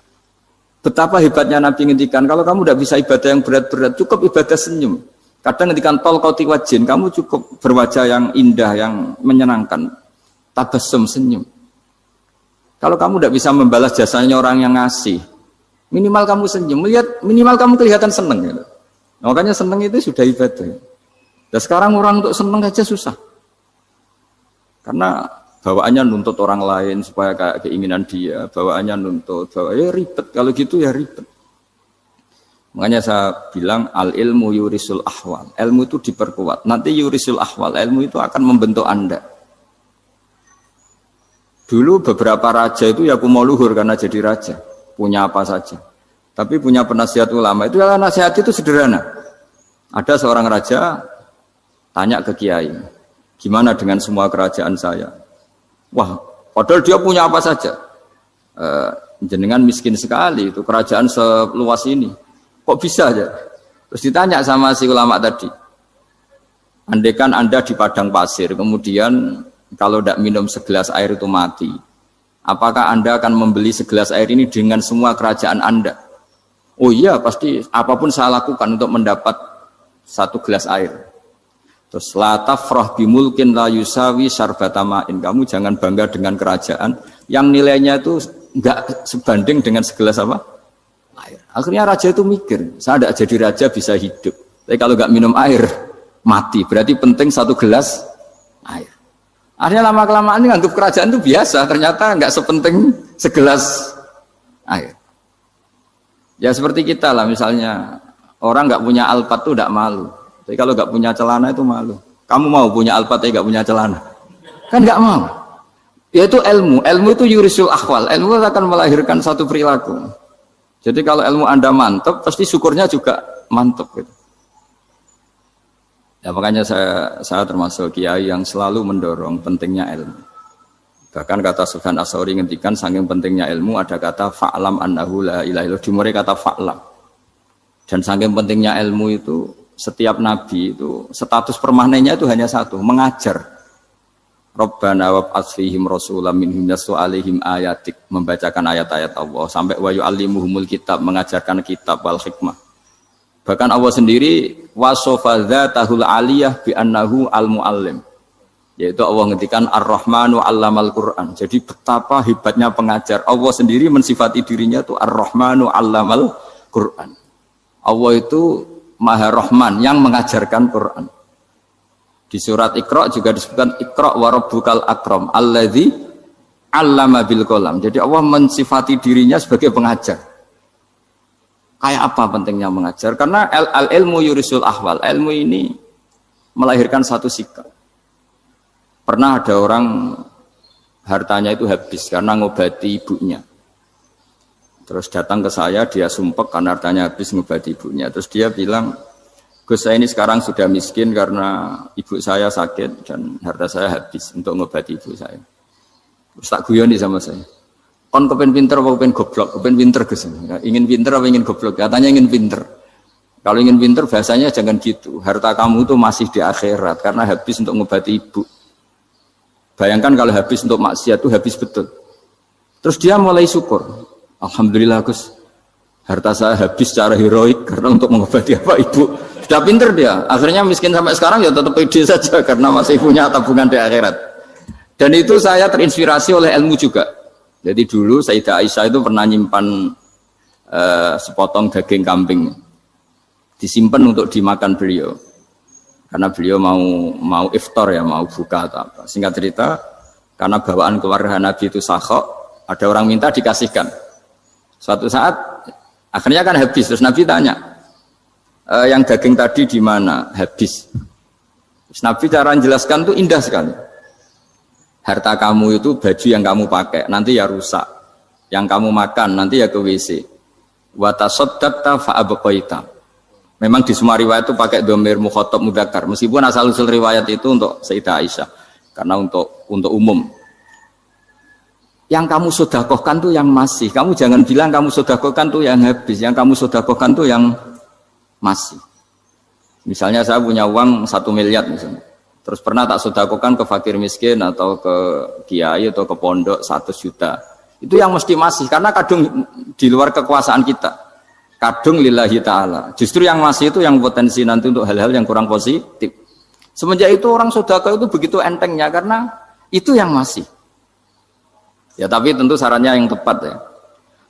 Betapa hebatnya Nabi ngendikan, kalau kamu tidak bisa ibadah yang berat-berat, cukup ibadah senyum. Kadang ngendikan tol kauti wajin, kamu cukup berwajah yang indah, yang menyenangkan. Tabassum, senyum. Kalau kamu tidak bisa membalas jasanya orang yang ngasih, minimal kamu senyum, minimal kamu kelihatan senang. Gitu. Nah, makanya senang itu sudah ibadah. Dan sekarang orang untuk senang aja susah. Karena bawaannya nuntut orang lain supaya kayak keinginan dia, bawaannya nuntut, ya ribet, kalau gitu ya ribet. Makanya saya bilang al ilmu yurisul ahwal, ilmu itu diperkuat, nanti yurisul ahwal, ilmu itu akan membentuk Anda. Dulu beberapa raja itu ya mau luhur karena jadi raja, punya apa saja. Tapi punya penasihat ulama, itu ya nasihat itu sederhana. Ada seorang raja tanya ke kiai, gimana dengan semua kerajaan saya? Wah, padahal dia punya apa saja. Jenengan miskin sekali, itu kerajaan seluas ini. Kok bisa aja? Terus ditanya sama si ulama tadi. Andaikan Anda di padang pasir, kemudian kalau tidak minum segelas air itu mati. Apakah Anda akan membeli segelas air ini dengan semua kerajaan Anda? Oh iya, pasti apapun saya lakukan untuk mendapat satu gelas air. Terus la tafrah bimulkin la yusawi syarbatamain. Kamu jangan bangga dengan kerajaan yang nilainya itu enggak sebanding dengan segelas apa? Air. Akhirnya raja itu mikir, saya tidak jadi raja bisa hidup. Tapi kalau enggak minum air mati. Berarti penting satu gelas air. Akhirnya lama-kelamaan ini anggap kerajaan itu biasa, ternyata enggak sepenting segelas air. Ya seperti kita lah, misalnya orang enggak punya alpat itu enggak malu. Tapi kalau nggak punya celana itu malu. Kamu mau punya alpat tapi nggak punya celana? Kan nggak mau. Yaitu ilmu. Ilmu itu yurisul akhwal. Ilmu akan melahirkan satu perilaku. Jadi kalau ilmu Anda mantap, pasti syukurnya juga mantap. Gitu. Ya makanya saya termasuk kiai yang selalu mendorong pentingnya ilmu. Bahkan kata Sufyan Ats-Tsauri ngendikan saking pentingnya ilmu ada kata fa'lam annahu la ilaha illallah. Dimulai kata fa'lam. Dan saking pentingnya ilmu itu setiap nabi itu status permanennya itu hanya satu, mengajar. Rabbana wab'ats fihim rasulam minhum yatlu 'alaihim ayatik, membacakan ayat-ayat Allah sampai wa yu'allimuhumul kitab, mengajarkan kitab wal hikmah. Bahkan Allah sendiri wasofa dzatahul 'aliyah bi annahu al-muallim. Yaitu Allah ngendikan Ar-Rahmanu 'allamal Qur'an. Jadi betapa hebatnya pengajar. Allah sendiri mensifati dirinya itu Ar-Rahmanu 'allamal Qur'an. Allah itu Maha Rahman yang mengajarkan Quran. Di surat Iqra juga disebutkan Iqra wa rabbukal akram alladzi 'allama bil qalam. Jadi Allah mensifati dirinya sebagai pengajar. Kayak apa pentingnya mengajar? Karena al-ilmu yurisul ahwal. Ilmu ini melahirkan satu sikap. Pernah ada orang hartanya itu habis karena ngobati ibunya. Terus datang ke saya, dia sumpek karena hartanya habis ngobati ibunya. Terus dia bilang, Gus, saya ini sekarang sudah miskin karena ibu saya sakit dan harta saya habis untuk ngobati ibu saya. Terus tak guyoni sama saya. Kon kepen pinter apa kepen goblok? Kepen pinter Gus. Ingin pinter apa ingin goblok? Katanya ingin pinter. Kalau ingin pinter bahasanya jangan gitu. Harta kamu itu masih di akhirat karena habis untuk ngobati ibu. Bayangkan kalau habis untuk maksiat itu habis betul. Terus dia mulai syukur. Alhamdulillah Gus, harta saya habis secara heroik karena untuk mengobati apa ibu. Sudah pinter dia. Akhirnya miskin sampai sekarang ya tetap pede saja karena masih punya tabungan di akhirat. Dan itu saya terinspirasi oleh ilmu juga. Jadi dulu Sayyidah Aisyah itu pernah nyimpan sepotong daging kambing, disimpan untuk dimakan beliau. Karena beliau mau iftar ya, mau buka atau apa. Singkat cerita, karena bawaan keluarga Nabi itu sakhok, ada orang minta dikasihkan. Suatu saat, akhirnya kan habis. Terus Nabi tanya, yang daging tadi di mana? Habis. Terus Nabi cara menjelaskan itu indah sekali. Harta kamu itu baju yang kamu pakai, nanti ya rusak. Yang kamu makan, nanti ya ke WC. Wa tasaddaqta fa abqaita. Memang di semua riwayat itu pakai dhamir mukhatab mudzakkar. Meskipun asal-usul riwayat itu untuk Sayyidah Aisyah. Karena untuk umum. Yang kamu sedekahkan tuh yang masih. Kamu jangan bilang kamu sedekahkan tuh yang habis. Yang kamu sedekahkan tuh yang masih. Misalnya saya punya uang 1 miliar misalnya. Terus pernah tak sedekahkan ke fakir miskin atau ke kiai atau ke pondok 100 juta. Itu yang mesti masih. Karena kadung di luar kekuasaan kita. Kadung lillahi ta'ala. Justru yang masih itu yang potensi nanti untuk hal-hal yang kurang positif. Semenjak itu orang sedekah itu begitu entengnya karena itu yang masih. Ya tapi tentu sarannya yang tepat ya.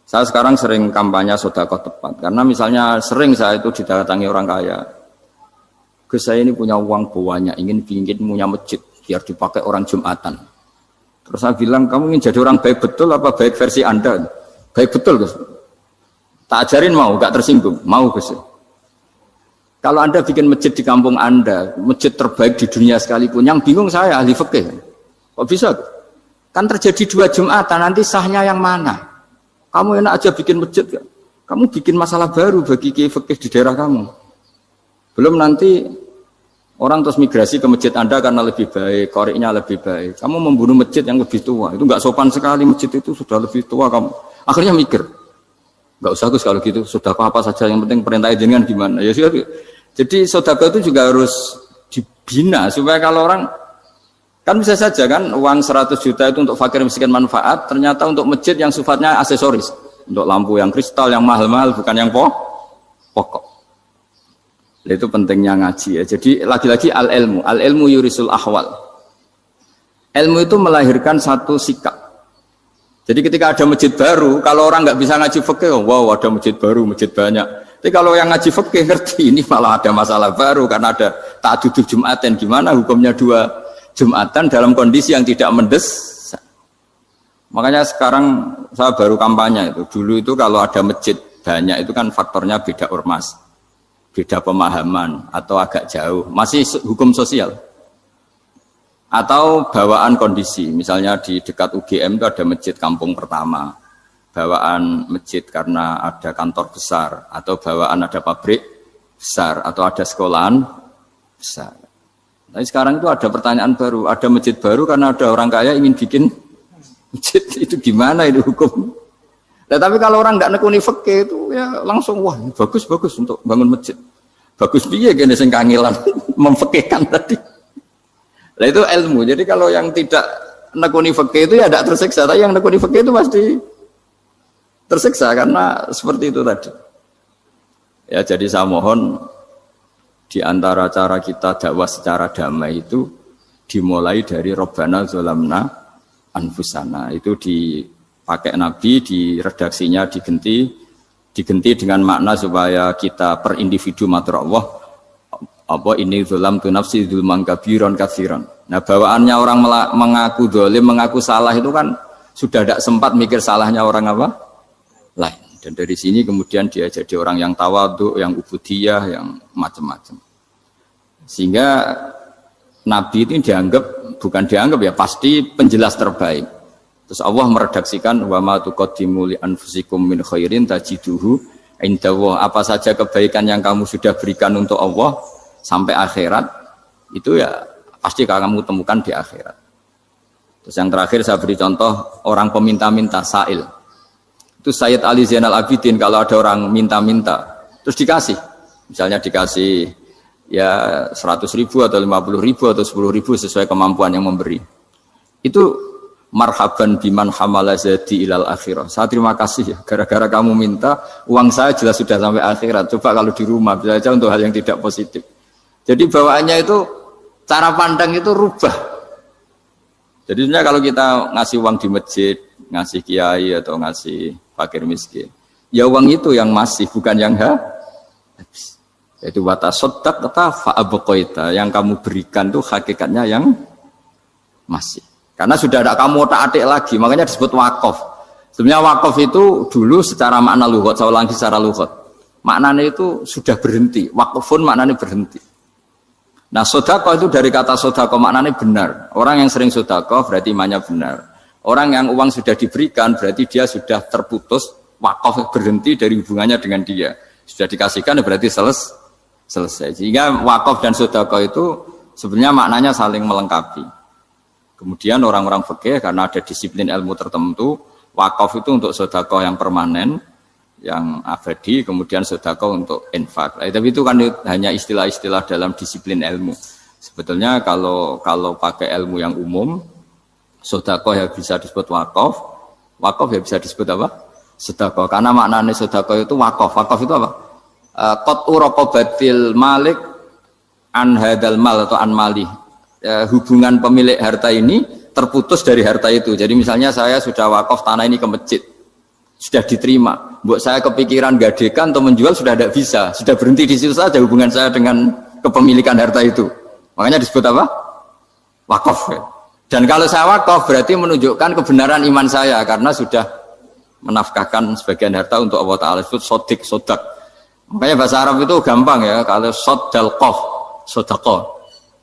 Saya sekarang sering kampanye sedekah tepat. Karena misalnya sering saya itu didatangi orang kaya. Gus, saya ini punya uang banyak, ingin punya masjid biar dipakai orang Jumatan. Terus saya bilang, kamu ingin jadi orang baik betul apa baik versi Anda? Baik betul Gus. Tak ajarin mau, gak tersinggung, mau Gus. Kalau Anda bikin masjid di kampung Anda, masjid terbaik di dunia sekalipun, yang bingung saya ahli fikih. Kok bisa? Kan terjadi 2 Jumatan, nanti sahnya yang mana? Kamu enak aja bikin masjid, gak? Kamu bikin masalah baru bagi kiai fikih di daerah kamu. Belum nanti orang terus migrasi ke masjid Anda karena lebih baik, koriknya lebih baik. Kamu membunuh masjid yang lebih tua, itu gak sopan sekali, masjid itu sudah lebih tua kamu. Akhirnya mikir. Gak usah Gus kalau gitu, sedekah apa saja yang penting perintah jenengan gimana ya. Jadi sedekah itu juga harus dibina supaya kalau orang kan bisa saja kan uang 100 juta itu untuk fakir miskin manfaat, ternyata untuk masjid yang sifatnya aksesoris, untuk lampu yang kristal yang mahal-mahal bukan yang pokok. Itu pentingnya ngaji ya. Jadi lagi-lagi al-ilmu yurisul ahwal. Ilmu itu melahirkan satu sikap. Jadi ketika ada masjid baru, kalau orang nggak bisa ngaji fikih, wow ada masjid baru, masjid banyak. Tapi kalau yang ngaji fikih ngerti ini malah ada masalah baru karena ada ta'addudul Jum'atan. Gimana hukumnya 2 Jum'atan dalam kondisi yang tidak mendesak? Makanya sekarang saya baru kampanye itu. Dulu itu kalau ada masjid banyak itu kan faktornya beda ormas, beda pemahaman atau agak jauh. Masih hukum sosial. Atau bawaan kondisi, misalnya di dekat UGM itu ada masjid kampung pertama, bawaan masjid karena ada kantor besar, atau bawaan ada pabrik besar, atau ada sekolahan besar. Tapi sekarang itu ada pertanyaan baru, ada masjid baru karena ada orang kaya ingin bikin masjid, itu gimana itu hukum? Nah, tapi kalau orang nggak nekuni fikih itu ya langsung wah bagus untuk bangun masjid, bagus piye gini sing kangelan memfikihkan tadi. Nah itu ilmu. Jadi kalau yang tidak nekuni fikih itu ya tidak tersiksa. Tapi yang nekuni fikih itu pasti tersiksa karena seperti itu tadi. Ya jadi saya mohon di antara cara kita dakwah secara damai itu dimulai dari Rabbana Zolamna Anfusana. Itu dipakai Nabi di redaksinya diganti dengan makna supaya kita per individu matur Allah apa ini zulam tu nafsi zulman kabiron katsiran. Nah, bawaannya orang mengaku dolim, mengaku salah itu kan sudah tidak sempat mikir salahnya orang apa lain. Dan dari sini kemudian dia jadi orang yang tawadhu, yang ubudiyah, yang macam-macam. Sehingga Nabi itu bukan dianggap ya, pasti penjelas terbaik. Terus Allah meredaksikan wa ma tuqaddimu li anfusikum min khairin tajiduhu indallah. Apa saja kebaikan yang kamu sudah berikan untuk Allah sampai akhirat itu ya pasti kamu temukan di akhirat. Terus yang terakhir saya beri contoh orang peminta-minta sa'il. Itu Sayyid Ali Zainal Abidin kalau ada orang minta-minta terus dikasih. Misalnya dikasih ya 100.000 atau 50.000 atau 10.000 sesuai kemampuan yang memberi. Itu marhaban biman hamala zadi ilal akhirah. Saya terima kasih ya, gara-gara kamu minta uang saya jelas sudah sampai akhirat. Coba kalau di rumah bisa saja untuk hal yang tidak positif. Jadi bawaannya itu cara pandang itu rubah. Jadi sebenarnya kalau kita ngasih uang di masjid, ngasih kiai atau ngasih fakir miskin, ya uang itu yang masih bukan yang habis. Yaitu watasodak kata fa'abqaita, yang kamu berikan tuh hakikatnya yang masih. Karena sudah ada kamu otak-atik lagi, makanya disebut wakaf. Sebenarnya wakaf itu dulu secara makna lughat, saya ulangi secara lughat. Maknanya itu sudah berhenti, wakafun maknanya berhenti. Nah, sedekah itu dari kata sedekah maknanya benar. Orang yang sering sedekah berarti imannya benar. Orang yang uang sudah diberikan berarti dia sudah terputus, wakaf berhenti dari hubungannya dengan dia. Sudah dikasihkan berarti selesai. Sehingga wakaf dan sedekah itu sebenarnya maknanya saling melengkapi. Kemudian orang-orang fikih karena ada disiplin ilmu tertentu, wakaf itu untuk sedekah yang permanen, yang abadi, kemudian sedekah untuk infak. Tapi itu kan hanya istilah-istilah dalam disiplin ilmu. Sebetulnya kalau pakai ilmu yang umum, sedekah ya bisa disebut wakaf, wakaf ya bisa disebut apa? Sedekah. Karena maknanya sedekah itu wakaf. Wakaf itu apa? Qat'u raqabatil malik an hadal mal atau an mali. Hubungan pemilik harta ini terputus dari harta itu. Jadi misalnya saya sudah wakaf tanah ini ke masjid, sudah diterima. Buat saya kepikiran gadekan atau menjual sudah tidak bisa, sudah berhenti di situ saja hubungan saya dengan kepemilikan harta itu. Makanya disebut apa? Wakaf. Dan kalau saya wakaf berarti menunjukkan kebenaran iman saya karena sudah menafkahkan sebagian harta untuk Allah Ta'ala. Disebut sodak. Makanya bahasa Arab itu gampang ya. Kalau sodalqof, sodaqoh.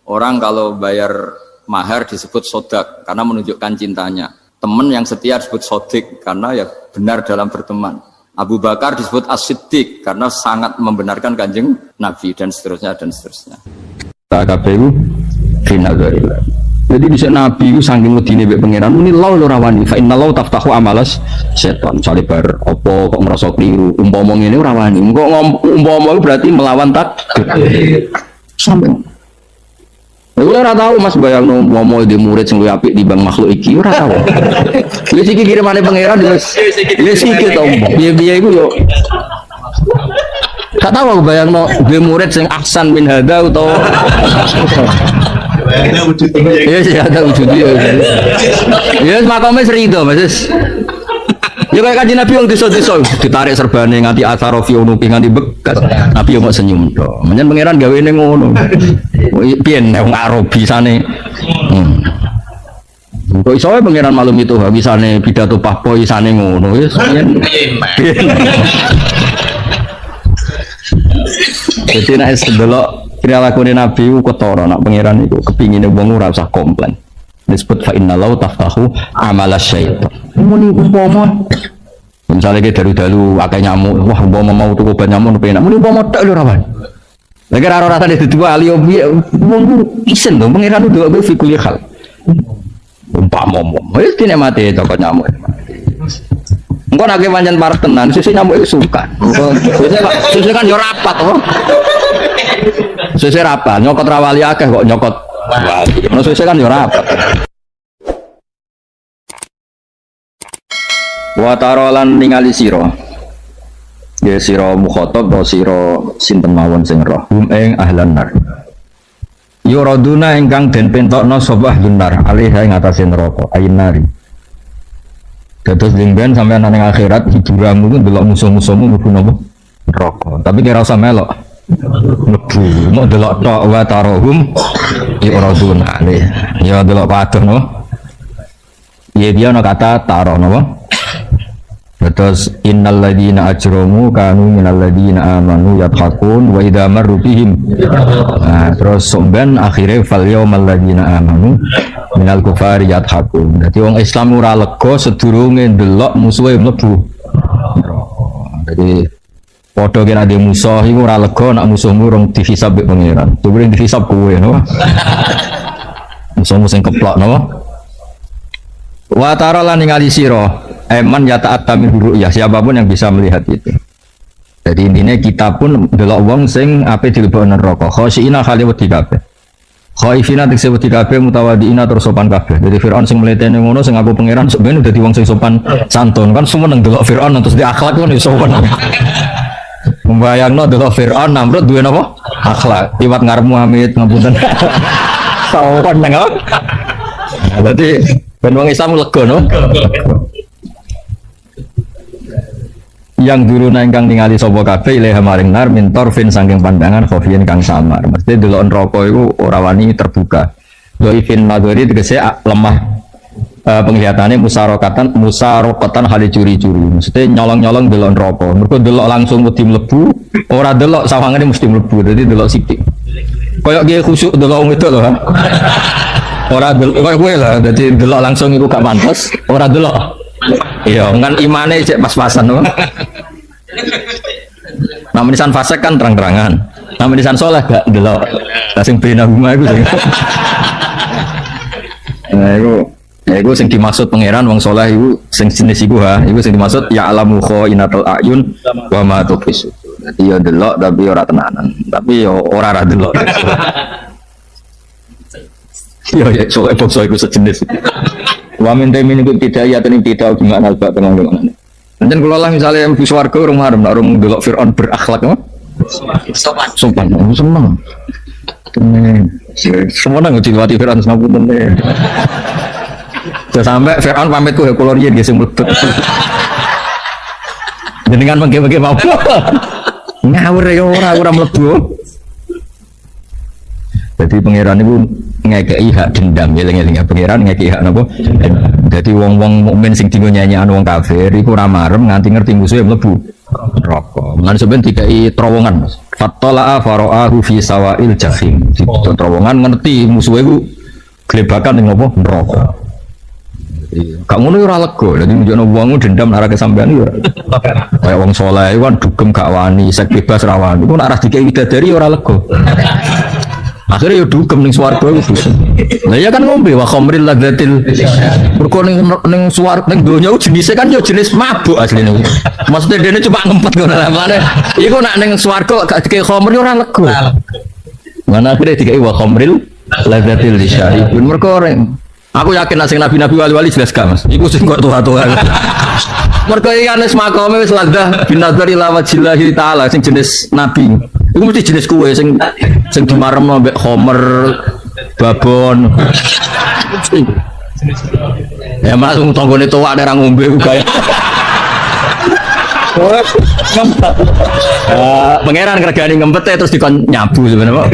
Orang kalau bayar mahar disebut sodak karena menunjukkan cintanya. Teman yang setia disebut sodik karena ya benar dalam berteman. Abu Bakar disebut as-siddiq karena sangat membenarkan kanjeng Nabi dan seterusnya dan seterusnya. KPU finadzarillah. Jadi bisa Nabi itu saking medine mbek pangeran muni law ora wani fa innallaha taftahu amalas setan. Misale bar apa kok ngerasa keliru umpama ngene ora wani. Engko umpama berarti melawan takdir. Sampai ora tahu Mas bayangno momo di murid sing luwih apik timbang makhluk iki ora tahu. Wis iki kirimane pangeran wis iki to. Piye-piye iku yo. Gak tahu aku bayangno di murid sing ahsan min hada utawa ada wujudnya. Iya sih ada wujudnya. Ya makame serido Mas. Ya kayak kanjeng Nabi yang desa-desa ditarik serbane nganti asarofi unupi nganti bekas. Nabi yo mau senyum to. Menyen pangeran gawene ngono. Piyen wong Arabi sane. Kok iso pangeran malum itu bisane pidato pahpo isane ngono wis piyen. Jadi nek sedelok perilaku Nabi ku ketara nak pangeran iku kepingine wong ora usah komplain. Disebut fa innallaha taftahu amala syaitan. Muni umpama misalnya kita dalu akeh nyamuk, wah umpama mau tuku obat nyamuk penak. Muni umpama tok lho rawan. Lagi ora rasane didua ali piye wong isen to pangeran nduk be fikul hal. Umpama wis dene mate toko nyamuk. Engko nek pancen parek tenan, sesuk nyamuk iku suka. Sesuk kan yo rapat to. Sesuk rapat, nyokot rawali akeh kok nyokot wali. Ono sesuk kan yo rapat. Wa tarolan ningali sira. Ya sira mukhatab atau sira sinten mawon sing roh ing ahlan nar. Yuraduna ingkang den pentokno sapa ahlunar alih ing atase neraka ayinari. Dados dingben sampeyan nang akhirat hiburanmu ku delok musuh-musuhmu mlebu napa neraka. Tapi kira usah melok. mlebu mau delok tok wa tarahum yuradun alih ya delok padoh no ya dia no kata taroh no terus innal ladzina ajramu kanu minal ladzina amanu yadhakun wa idza marru bihim nah terus somben akhire fal yaumal ladzina amanu minal kufari yadhakun dadi wong Islam ora lega sedurunge ndelok musuhe mlebu jadi padha kena ade musuh iku ora lega nek musuhmu rong dihisab mbek pangeran tuwuring dihisab kowe no musuhmu sing keplok no wa tara lan ningali sira man yata'atta min ru'yah siapapun yang bisa melihat itu. Jadi intinya kita pun delok wong sing ape dilebokno neraka. Khosina khali wedi kabeh. Khaifina tekse wedi kabeh mutawadiina terus sopan kabeh. Jadi Firaun sing mletene ngono sing aku pangeran sebenarnya dadi wong sing sopan santun. Kan semua nang delok Firaun terus di akhlak kan sopan. Membayangno delok Firaun Namrud duwe napa? Akhlak. Liwat ngarep Muhammad ngapunten. Sopan nang apa? Berarti ben wong Islam lega no. Yang dulu nengkang ningali sapa kabeh ilih maring nar min torfin saking pandangan khofiyin kang samar. Mesti delok neraka iku ora wani terbuka. Dhaifin nadhari tegese lemah penglihatannya musarokatan hale curi-curi. Mesti nyolong-nyolong delok neraka. Mergo delok langsung wedi mlebu, ora delok sawangane mesti mlebu. Dadi delok sithik. Kayak ge khusuk delok wong itu lho. Ora delok koyo kowe lah. Dadi delok langsung iku gak pantes, ora delok. Iya, kan imane cek pas-pasan loh. Nama nisan fasik kan terang-terangan. Nama nisan soleh gak delok. Sing bena huma iku sing. Nah, iku sing dimaksud pangeran wong soleh iku sing jenis iku ha. Iku sing dimaksud ya alamu khainatul ayun wa ma tukhis. Dadi ya delok tapi ora tenanan. Tapi ya ora delok. Ya soal bangsa iku sejenis. Wa min tamin iku tidak ya tening tidak gimana albak tengah gimana. Nanti kalau lah misalnya yang swarga orang marem, orang delok Fir'aun berakhlak apa? Sopan, aku seneng. Semua nang dilewati Fir'aun sampun deh. Sampai Fir'aun pamit ku kula riyen nggih sing mlebet. Jenengan mengke-mengke mau. Ngawur ya ora mlebu. Jadi pangeran itu ngekei hak dendam ya eling-eling pangeran ngekei hak napa. Jadi wong-wong mukmin sing dienggo nyanyian wong kafir iku ora marem nganti ngerti musuhe mlebu neraka. Lan sampeyan dikai terowongan. Fattala'a fara'ahu fi sawa'il jahim. Di terowongan ngerti musuhe iku glebakan ning napa neraka. Gak ngono ora lega. Dadi nunjukno wong dendam arek sampean yo. Kayak wong saleh kan dugem gak wani, sek bebas ra wani. Iku nek arah dikai widadari ora lega. Akhirnya ya dugem ning swarga iku dugem. Lah ya kan ngombe wa khamril ladzatil. Mergo ning swarga ning donya jenise kan ya jenis mabuk asline. Maksudnya dene cuma ngempet ngono lah. Iku nek ning swarga gak dikei khamr ora lega. Mana akhirnya dikei wa khamril ladzatil lisyaribun. Mergo aku yakin nek sing nabi-nabi wali-wali jelas gak Mas. Iku sing kok tuwa-tuwa. Mergo iki anes makome wis ladzah binadzari la wajillahi taala sing jenis nabi. Iku mesti jenis kue sing dimaremno mbek homer babon. Ya Mas wong tanggane tuwak nek ra ngombe ku kaya. Pangeran regane ngempet terus dikon nyabu sebenarnya.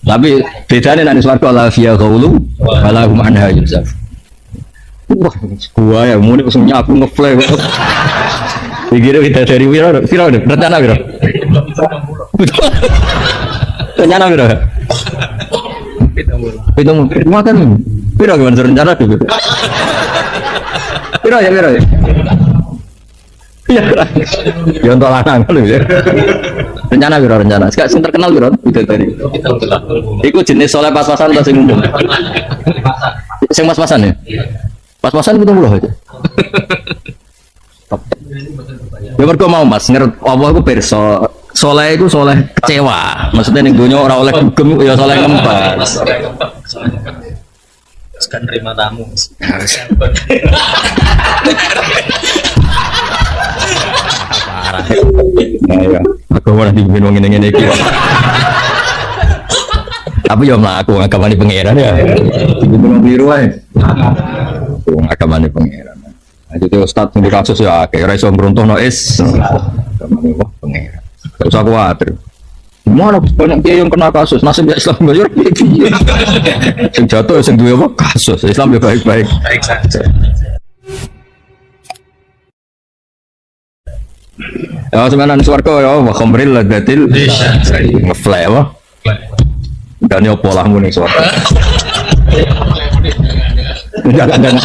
Tapi bedane nek swarga la fiya qaulu wala hum anha yuzaf. Wah, gua ya muni wis nyabu ngefle. Pikir kita dari Wiro rencana Wiro. Rencana Wiro. Pitung makan. Wiro gimana rencana tuh? Wiro ya. Iya. Ya untuk lanang lho ya. Rencana Wiro rencana. Sekarang sing terkenal Wiro itu tadi. Iku jenis soleh pas-pasan atau sing umum? Sing pas-pasan ya? Pas-pasan pitung puluh aja. Ya mergo mau Mas ngerti Allah iku pirsa. Soleh iku soleh kecewa. Maksudnya ning donya ora oleh dugem ya soleh ngempet. Sekan terima tamu. Parah. Ya, aku ora dipimpin wong ngene-ngene iki. Tapi yo mlaku agamane pangeran ya. Dipimpin wong kliru ae. Wong agamane pangeran. Jadi Ustaz di kasus ya, kayak Raiso meruntuh no es, wah pengen. Gak usah khawatir. Mana banyak kiai yang kena kasus, nasib Islam bayar piye? Sing jatuh sing duwe apa kasus, Islam ya baik-baik. Baik saja. Ya sebenarnya swarga ya wa khamril ladatil ngeflek apa? Dan yo polahmu ning swarga. Jangan.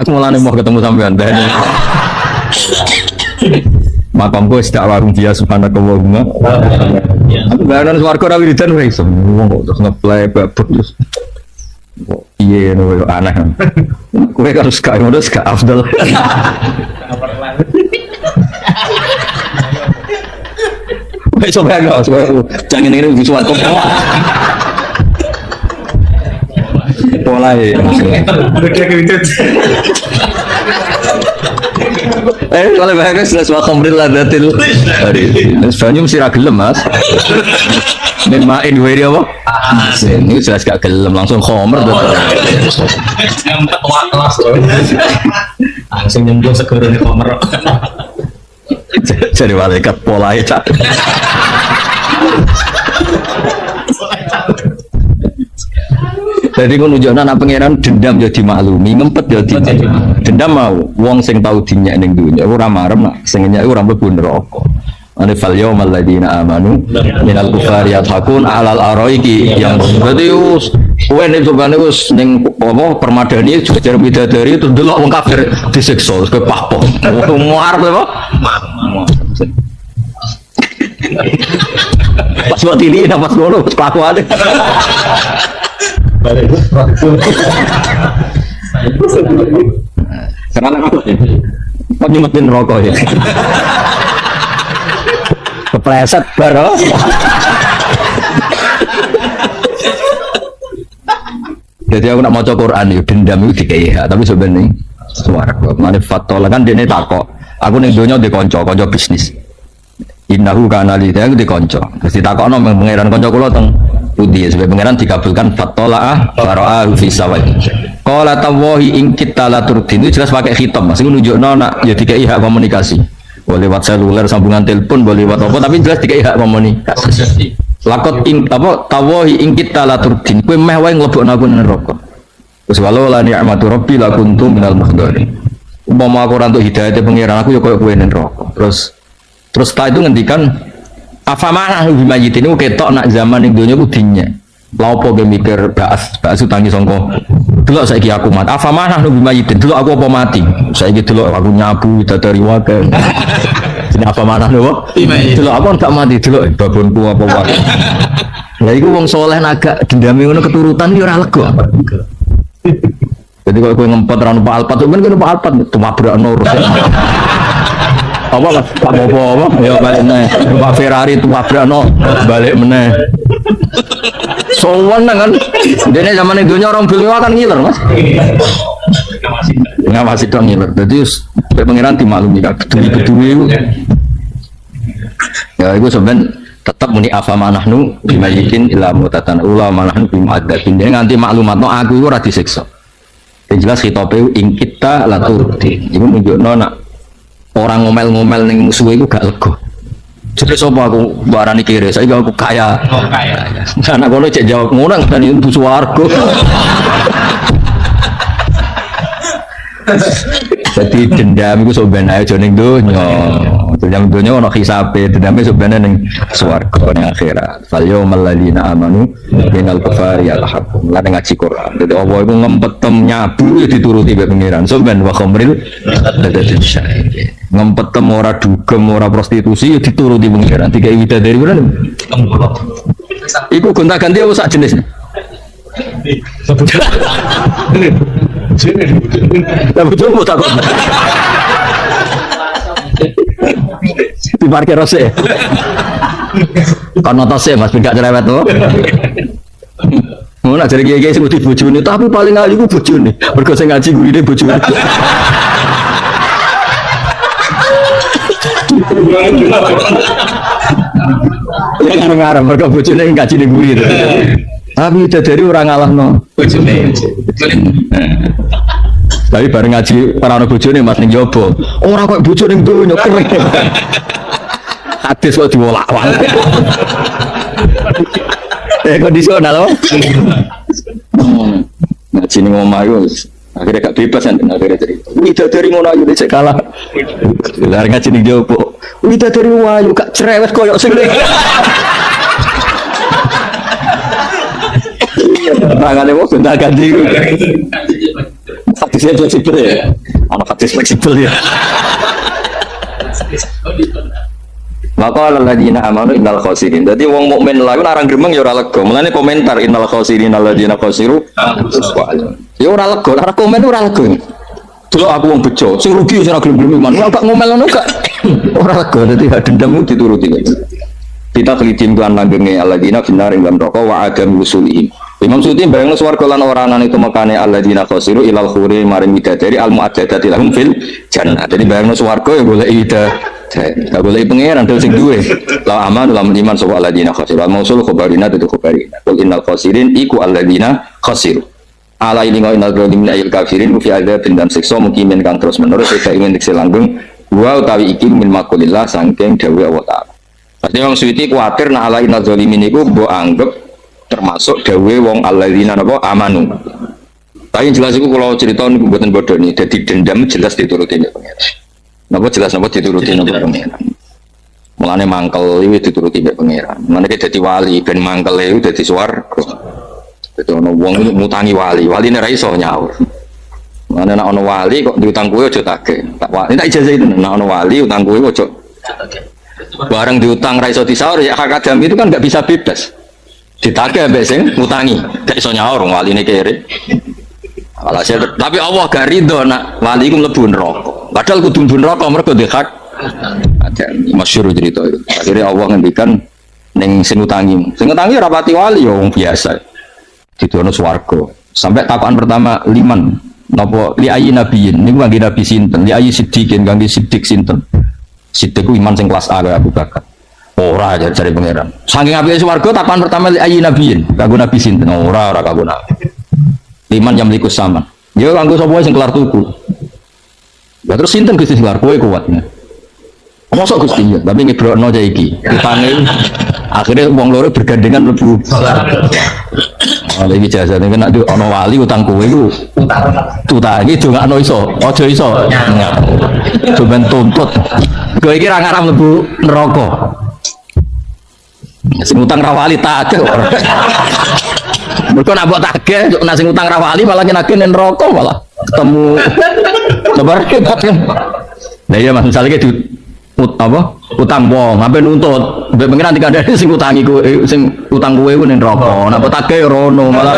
Aku mulane mau ketemu sampean dan makam gue sudah warung dia subhanakallahumma. Aku bayaran swarga ra wiridan wae iso. Wong kok terus ngeplay babut terus. Kok piye ngono aneh. Kowe harus gak ngono gak afdal. Wes sok gak jangan ngene di swarga. Pola ya. Kalau bahasa jelas wa khamril ladatil. Sebenarnya mesti ra gelem, Mas. Nek main wae apa? Ini jelas gak gelem langsung khamr to. Empat kelas loh. Langsung nyembuh segera di kamar. Jadi malaikat pola itu. Jadi aku nunjukkan anak pangeran dendam jadi maklumi, ngempet jadi dendam mau. Wong sing tahu dinyak ning dunya ora marem nak sing nyak ora mlebu neraka. Ane fal yaumal ladina amanu minal kufari yadhakun alal araiki yang berarti us kowe nek sobane wis ning apa permadani jajar bidadari itu delok wong kafir disiksa kowe pahpoh. Muar apa? Pas waktu ini dapat ngono kelakuane. Karena apa? Kok nyemetin rokok ya? Kepleset baru. Jadi aku nak maca Quran itu dendam itu dikei tapi sebenarnya swarga. Mane fatola kan dene takok. Aku ning donya di kanca bisnis. Innahu kana li ta di kanca. Terus ditakokno pangeran kanca kula teng pundi sebab pangeran dikabulkan fatola faraa fi sawai. Qala tawahi in kita la turdin itu jelas pakai khitab Mas. Iku nunjukno nak ya dikei hak komunikasi. Boleh lewat seluler sambungan telepon, boleh lewat apa tapi jelas dikei hak komunikasi. Lakot ing apa tawahi ing kita la turdin kowe meh wae nglebokno aku neraka. Terus walau la ni'matu rabbi la kuntu minal muhdharin. Umpama aku ora entuk hidayah pangeran aku ya koyo kowe neraka. Terus setelah itu ngendikan afamana bimayitin itu ketok nak zaman yang dunia kudinya laupo ge mikir bahas utangi songko delok saiki aku mati afamana bimayitin delok aku apa mati saiki delok aku nyabu dari wae ini afamana lho delok aku gak mati delok babonku apa wae lha iku wong saleh agak dendame ngono keturutan ya ora lega jadi kalau kowe ngempet ra numpak alpat men kowe numpak alpat tumabrakno apa lah Pak Bobo apa ya balik meneh Pak Ferrari tumabrakno balik meneh sowan kan dene zaman dunya orang film kan ngiler Mas ngawasi dong ngiler dadi pengiran dimaklumi keduri-keduri ya itu sebenarnya tetap muni afa manahnu bimayikin ila mutatan ula manahnu bimu'adzabin dia nganti maklumatno aku itu ora disiksa jelas khitabe ing kita la turdi iku nunjukno nak orang ngomel-ngomel ning musuhe iku gak lega. Jadi sapa aku barani kire, saiki aku kaya. Oh, kaya. Anak kono cek jawab ngono kan ibu swarga. Jadi dendam iku sebenarnya aja ning donya. Dendam donya ono hisabe, dendame sebenarnya ning swarga ning akhirat. Fal yaumal ladzina amanu minal kufari yalhaqun. Lan ngaji Quran. Dadi apa iku ngempetem nyabu ya dituruti mbek pangeran. Sampeyan wa khamril ladatil syai'in. Ngempetem ora dugem ora prostitusi ya dituruti pangeran. Tiga widadari ora. Iku gonta-ganti apa sak jenis? Lah betul mau takut. Di parkir rose. Kan notose Mas ben gak cerewet to. Ngono jare kiye-kiye sing bojone tapi paling ahli ku bojone. Mergo sing ngaji gurine bojone. Ya ngarep-ngarep mergo bojone ngaji ning guri to. Tapi dari orang ngalahno bojone. Tapi bareng ngaji para anak bojone Mas ning jowo. Ora kok bojone donya keren. hadis kok diwolak-walik. Kondisional apa? Ngaji ning omah iku akhirnya gak bebas kan akhirnya cerita. Wida dari ngono ayu cek kalah. Lah ngaji ning jopo. Wida dari wayu gak cerewet koyo sing Rangane wong sudah ganti. Hadisnya fleksibel ya. Ono hadis fleksibel ya. Maka alladzina amanu innal khosirin. Dadi wong mukmin lagu narang gremeng ya ora lega. Mulane komentar innal khosirin alladzina khosiru. Ya ora lega, ora komen ora lega. Delok aku wong bejo, sing rugi sing ora gelem-gelem iman. Ora gak ngomel ngono gak. Ora lega, dadi hak dendammu dituruti. Kita kelidim tuan langgenge alladzina binar ing dalam roko wa adam usulihim. Imam Suyuti bayangno swarga lan ora ana itu makane alladzina khosiru ilal khuri maring widadari al mu'addadati lahum fil jannah. Jadi bayangno swarga ya golek ida. Gak boleh pangeran dhewe sing duwe. La aman dalam iman sapa alladzina khosiru. Mausul khabarina itu khabarina. Qul innal khosirin iku alladzina khosiru. Ala ini ngau innal zalimin ayil kafirin fi adzabin dan siksa mukimin kang terus menerus tidak ingin dikse langgeng wa utawi iki min makulillah saking dawuh Allah Ta'ala. Pasti Imam Suyuti kuatir nak ala innal zalimin iku mbok anggap termasuk dawuh wong alladzina napa amanu. Tapi jelas iku kula crita niku mboten bodoni. Dadi dendam jelas dituruti nek pangeran. Napa jelas napa dituruti nek pangeran. Mulane mangkel iki dituruti nek pangeran. Mulane dadi wali ben mangkel iku dadi swarga. Dadi ana wong mutangi wali, waline ra iso nyaur. Mulane nek ana wali kok diutang kowe aja tagih. Tak ijazah itu nek ana wali utang kowe aja tagih. Barang diutang ra iso disaur ya hak adam itu kan enggak bisa bebas. Ditagih mbek sing ngutangi, gak iso nyaur waline kere. Alhasil tapi Allah gak ridho nak wali iku mlebu neraka. Padahal kudu mlebu neraka mergo ndek hak. Ada masyhur cerita itu. Akhirnya Allah ngendikan ning sing ngutangi. Sing ngutangi ora pati wali ya wong biasa. Didono swarga. Sampai takokan pertama liman napa li ayyi nabiyyin niku kangge nabi sinten? Li ayyi siddiqin kangge siddiq sinten? Siddiq ku iman sing kelas A kaya Abu Bakar. Ora aja cari pangeran. Saking apike swarga takokan pertama li ayyi nabiyyin kanggo nabi sinten? Ora kanggo nabi. Liman yang melikus sama. Ya kanggo sapa sing kelar tuku. Ya terus sinten Gusti sing kelar kowe kuatnya. Mosok Gusti ya, tapi ngebrokno aja iki. Utange akhirnya wong loro bergandengan mlebu. Iki jasane kan nek ana wali utang kowe iku utang iki dongakno iso, aja iso. Coba tuntut. Kowe iki ra ngarep mlebu neraka. Sing utang ra wali tak akeh. Mergo nak mbok tagih, nek sing utang ra wali malah nagih ning neraka malah ketemu. Sabar kan. Lah iya Mas, misale di utang wong, sampe nuntut, mbek pengiran dikandani sing utangi kowe, sing utang kowe ku ning neraka. Nek mbok tagih rono malah.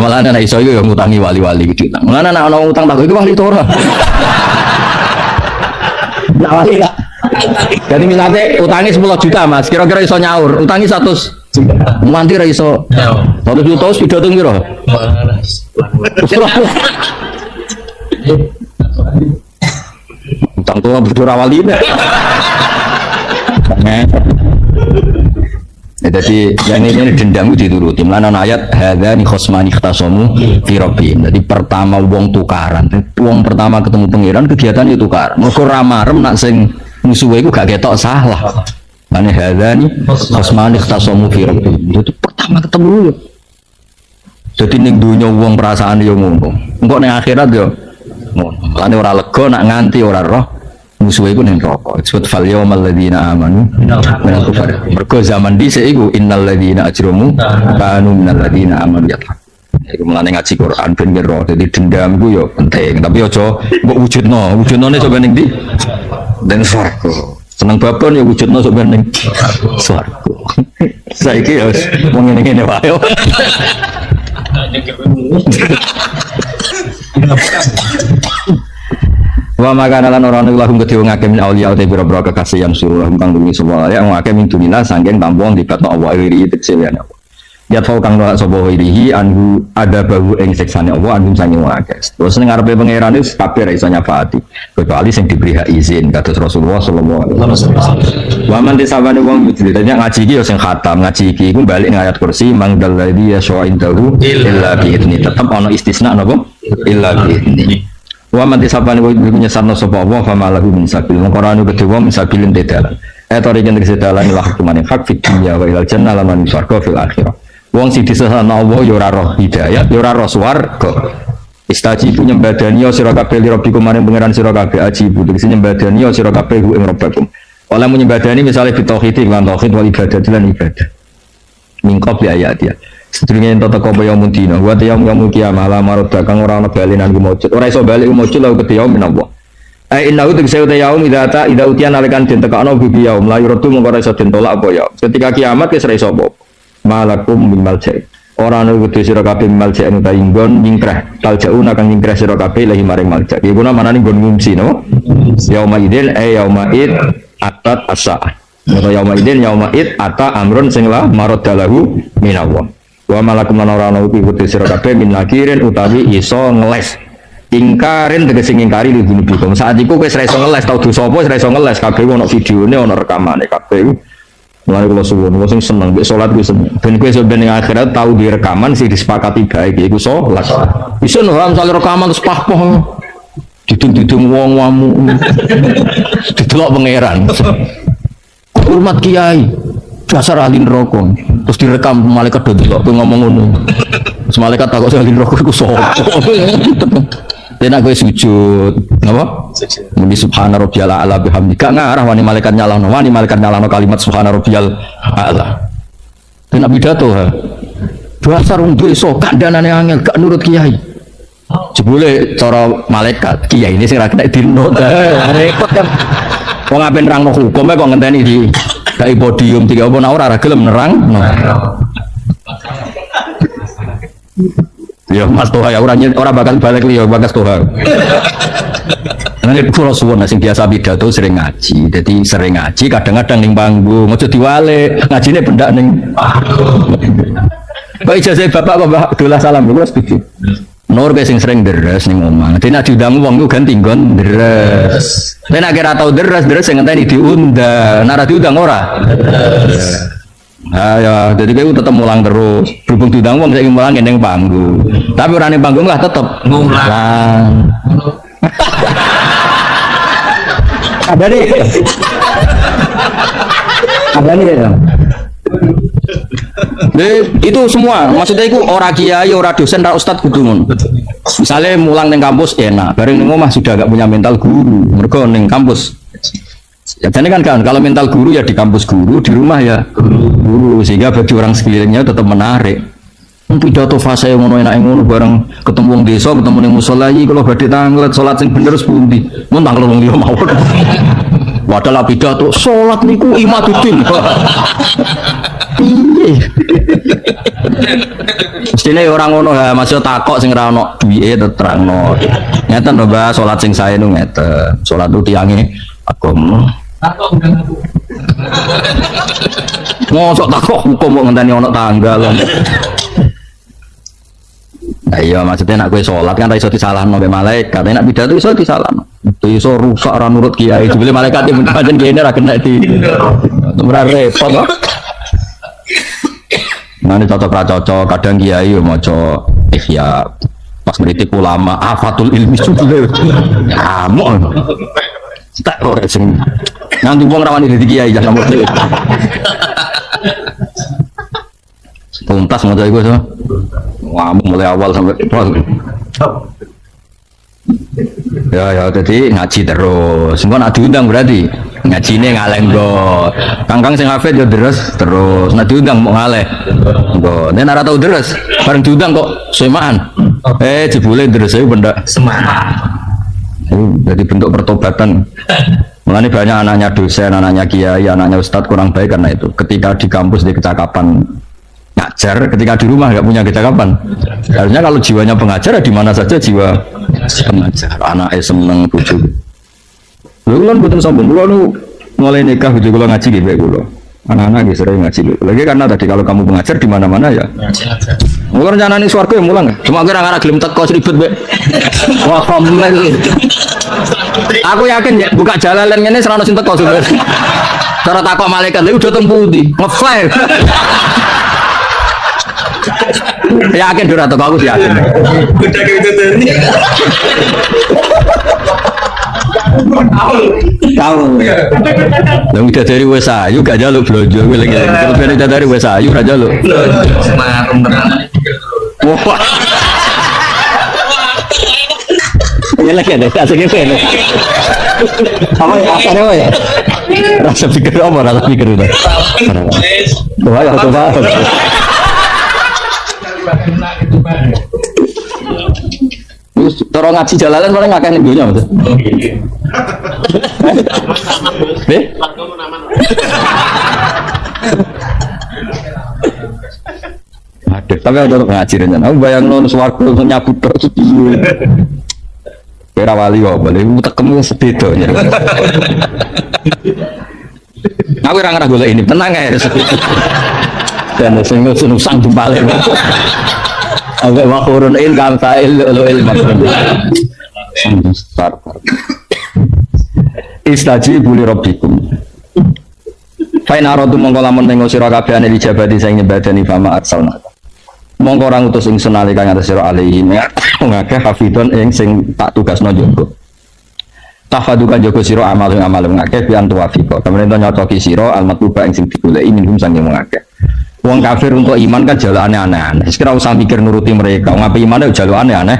Malah nek iso iku ya ngutangi wali-wali ku utang. Malah nek ana utang tak iku wali to ora. Nak wali lah. Jadi misalnya utangnya 10 juta Mas, kira-kira iso nyaur, utangnya 100 juta, nanti ra iso 100 juta sudah tuh kira utang tua berdua wali ini jadi yang ini dendam dituruti mana ayat hadzani khosmani ikhtasamu fi rabbihim. Jadi pertama wong tukaran, wong pertama ketemu pangeran kegiatan itu tukaran mergo ra marem nak sing musuhe iku gak ketok salah. Mane hadzani khosmani ikhtasamu fi rabbihim. Itu pertama ketemu. Jadi ning dunya wong perasaan yo ngono. Engko ning akhirat yo ngono. Lane ora lega nak nganti ora roh musuhe iku ning neraka. Disebut fal yaumal ladzina amanu minal kufar. Mergo zaman dhisik iku innal ladzina ajramu kanu minal ladzina amanu yathaq. Iku mulane ngaji Quran ben ngira dadi dendam ku yo penting, tapi aja mbok wujudnone sampe ning ndi? Den swarga. Seneng babon ya wujudno sampe ning swarga. Saiki ya wong ngene-ngene wae. Wa makana lan ora ana lahum kedhe wong akeh min auliya te boro-boro kekasih yang suruh kang bumi sapa ya wong akeh min dunina saking tampung dibetno Allah iri tekselane apa ya tau kang ora sapa irihi anhu ada bahu ing siksane Allah anhum saking wong akeh terus ning ngarepe pangeran wis kabeh ra iso nyafaati kecuali sing diberi hak izin kados Rasulullah sallallahu alaihi wasallam wa man disabane wong ditanya ngaji iki ya sing khatam ngaji iki iku balik ning ayat kursi mangdal ladzi yasha'indahu illa bi idzni tetep ana istisna napa illa bi idzni. Wa man tisabani wa menyesatno sapa Allah fa malahu min sabil. Mongko ora ono kedhe wong sabilin dalan. Tori yen tegese dalan la hukumane hak fi dunya wa ilal jannah lan surga fil akhirah. Wong sing disesatno Allah ya ora roh hidayah, ya ora roh swarga. Istajibu nyembadani sira kabeh li rabbikum maring pangeran sira kabeh ajibu tegese nyembadani sira kabeh ing rabbakum. Oleh menyembadani misalnya fi tauhid lan tauhid wal ibadah lan ibadah. Min qabli ayatiya. Sedurunge ento teko apa yaumul dina wa yaumul kiamah la marada kang ora ana balinan ku mujud ora iso bali ku mujud lalu kedhe yaum menawa inna utik saya yaum idza utian nalikan den tekakno bi yaum la yurdu mung ora iso den tolak apa ya ketika kiamat wis ora iso apa malakum min malja ora ana kedhe sira kabeh malja utawi nggon nyingkrah taljauna kang nyingkrah sira kabeh lahi maring malja iki guna manane nggon ngungsi no yauma idil yauma id atat asa atau yauma idil yauma id ata amrun sing la maradalahu minallah wa malakum lan ora ana uti sira kabeh min lakirin utawi iso ngeles ingkarin tegese ngingkari li dunubikum saat iku kowe ora iso ngeles tau dosa apa ora iso ngeles kabeh ono videone ono rekamane kabeh mulane kula suwun wong sing seneng mek salat kuwi seneng ben kowe iso ben ning akhirat tau di rekaman sing disepakati baik iku salat iso no misale rekaman terus pahpoh didung-didung wong wamu didelok pangeran hormat kiai dasar ahli neraka terus direkam malaikat do delok kowe ngomong ngono terus malaikat takok ahli neraka iku sapa dene kowe sujud napa muni subhana rabbiyal a'la bihamdi gak ngarah wani malaikat nyalahno kalimat subhana rabbiyal a'la dene pidato ha dasar wong desa kandhanane angel gak nurut kiai jebule cara malaikat kiai ini sing ra kena dinut repot kan wong ape nerangno hukum kok ngenteni di kayak podium tiga apa ora gelem nerang ya Mas Toha ya ora bakal balik liya bagas Toha nanti kula suwun sing biasa pidato sering ngaji jadi sering ngaji kadang-kadang ning panggung aja diwale ngajine bendak ning kok ijazah bapak kok dolah salam kula setuju Nur sing sering deres ning omah. Dene diundang wong ku ganti nggon deres. Nek ora tau deres sing ngenteni diundang. Nek ora diundang ora. Ya, jadi kowe tetep mulang terus. Berhubung diundang wong saiki mulang ning panggung. Tapi ora ning panggung lah tetep mulang. Ada nih. Ada nih ya. Itu semua maksudnya itu ora kiai ora dosen ora ustad kudu ngono. Misalnya mulang ning kampus enak, bareng ning omah sudah gak punya mental guru. Mergo ning kampus. Ya jadi kan kalau mental guru ya di kampus guru, di rumah ya guru sehingga bagi orang sekelilingnya tetap menarik. Pidato fase yang ngono enak ngono bareng ketemu wong desa, ketemu ning musala iki kalau badhe tanglet salat sing bener sepundi. Mun tanglet wong liya mawon. Padahal pidato salat niku imaduddin. Mestine orang ngono ha masih takok sing ra ono duwike terangno. Ngeten lho Mbah salat sing sae nu ngeten. Salat itu tiange agama. Mosok takok hukum kok ngenteni ono tanggal. Nah iya maksudnya nak kowe salat kan ra iso disalahno mbek malaikat. Nek pidato iso disalahno. Iso rusak ora nurut kiai. Jebule malaikat iki pancen kene ra kena di. Ora repot kok. Nanti cocok kadang kiai maca ihya pas ngritik ulama afatul ilmi judule ngamuk tak ora sing nanti wong rawani dadi kiai jangan nomor tuntas maca iku so ngamuk mulai awal sampai ya jadi ngaji terus engko nak diundang berarti ngajine ngaleh nggo kangkang sing hafid ya terus nak diundang mau ngaleh nggo nek ora tau deres bareng diundang kok semaan jebule deres ae pendak semaan jadi bentuk pertobatan mulane banyak anaknya dosen anaknya kiai anaknya ustadz kurang baik karena itu ketika di kampus di kecakapan ngajar ketika di rumah nggak punya kecakapan harusnya kalau jiwanya pengajar di mana saja jiwa pengajar anaknya seneng bojo lho kula mboten sombong kula nu mulai nikah bojo kula ngaji nggih kula anak-anak nggih sering ngaji lagi karena tadi kalau kamu pengajar di mana-mana ya mula rencanane swarga ya mulang cuma kira anak gelem teko ribet mbek wah komplain aku yakin ya buka jalalan ngene serana sing teko sebenarnya cara takok malaikat lha udah teng pundi ngeflash Yakin ora teko aku yakin. Udah kayak gitu tadi. Tahu. Lah udah dari wis ayu gak njaluk blonjo kowe lagi. Terus ben udah dari wis ayu ora njaluk. Semarang tenan. Wah. Ini lagi ada asik ini. Apa ya? Apa namanya? Rasa pikir apa? Rasa pikir itu. Wah, ya coba. Terus cara ngaji jalalan paling ngakeh ning dunya betul. Aduh, tapi ada ngaji rencana. Aku bayang nol swarga nyabut tok piye. Kira wali kok, boleh tekem sedih tuh. Aku ora ngarah golek ini, tenang ae. Dan sing nusang jempale. Agak makhurun il kam sa'il il makhurun. Istajibu li rabbikum. Fa in aradu mongko lamun ning sira kabehane lijabati sing nyebadani fama arsalna. Mongko ora ngutus ingsun nalika ngatas sira alaihi ngakeh hafidon ing sing tak tugasno jaga. Tafadukan jaga sira amal ngakeh bi antuwafika. Kemudian nyocoki sira almatluba ing sing digoleki minhum sanging ngakeh. Wong kafir untuk iman kan jalukane aneh-aneh. Wis kira usah mikir nuruti mereka. Wong ape iman jalukane aneh.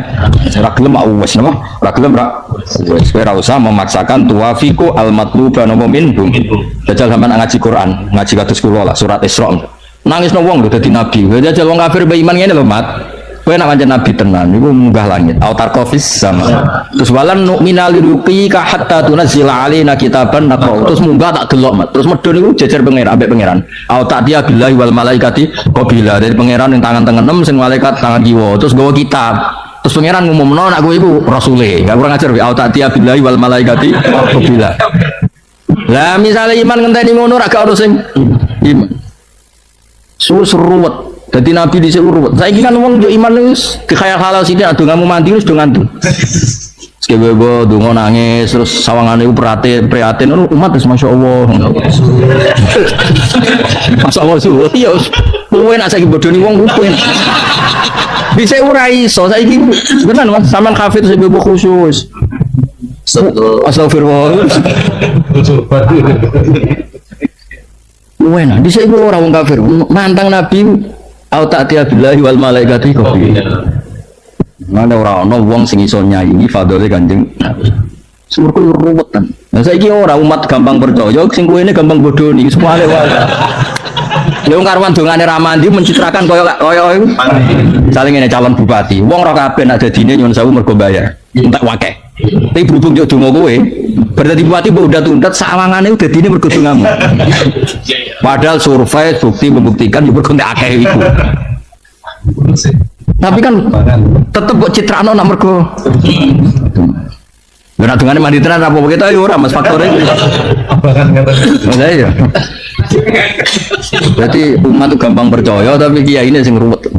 Ora gelem wis napa? Ora gelem ra. Wis kira usah memaksakan tuwafiku almatluba napa minhum. Jajal sampean ngaji Quran, ngaji kados kula lah surat Isra. Nangisno wong lho dadi nabi. Jajal wong kafir be iman ngene lho, Mat. Kowe nak pancen nabi tenan niku munggah langit. Autar kofis sama. Terus walan nu'mina liruqika hatta tunzila alaina kitaban naqra. Terus munggah tak delok, Mat. Terus medun niku jejer pangeran ambek pangeran. Au ta'tiya billahi wal malaikati qabila. Dari pangeran yang tangan tengen sing malaikat tangan kiwa. Terus gawa kitab. Terus pangeran ngumumno nak kowe iku rasule. Gak kurang ajar au ta'tiya billahi wal malaikati qabila. Lah misalnya iman ngenteni ngono ra gak ono sing iman. Ruwet. Jadi Nabi di sini ruwet. Saya kan ngomong jo iman wis kekayaan halal sini aduh kamu mandi wis do ngantuk. Sekebe dongo nangis terus sawangane prihatin umat wis masyaallah. Masyaallah suwe ya kowe nak saiki bodoni wong kuwi. Bisa ora iso saiki bener Mas sampean kafir sing bebo khusus. Astagfirullah. Wena, di sini orang wong kafir nantang Nabi au ta'tiya billahi wal malaikati qabila. Mana ora ono wong sing iso nyaingi fadhole Kanjeng Nabi. Sumurku ruwet kan. Lah saiki ora umat gampang percaya, sing kuwene gampang bodoni, semua wae. Lha wong karwan dongane ra mandi mencitrakan kaya iku. Saling ngene calon bupati. Wong ora kabeh nak dadine nyuwun sewu mergo bayar. Entek wakeh. Tapi berhubung yo donga kowe, berarti bupati mbok undat-undat sawangane udah dadine mergo dongamu. Padahal survei bukti membuktikan yo mergo entek akeh iku. Tapi kan tetep kok citrano nak mergo. Ora dongane mandi tenan apa kita yo ora Mas faktore. Iya. Berarti umat itu gampang percaya tapi kiai ini sing ruwet.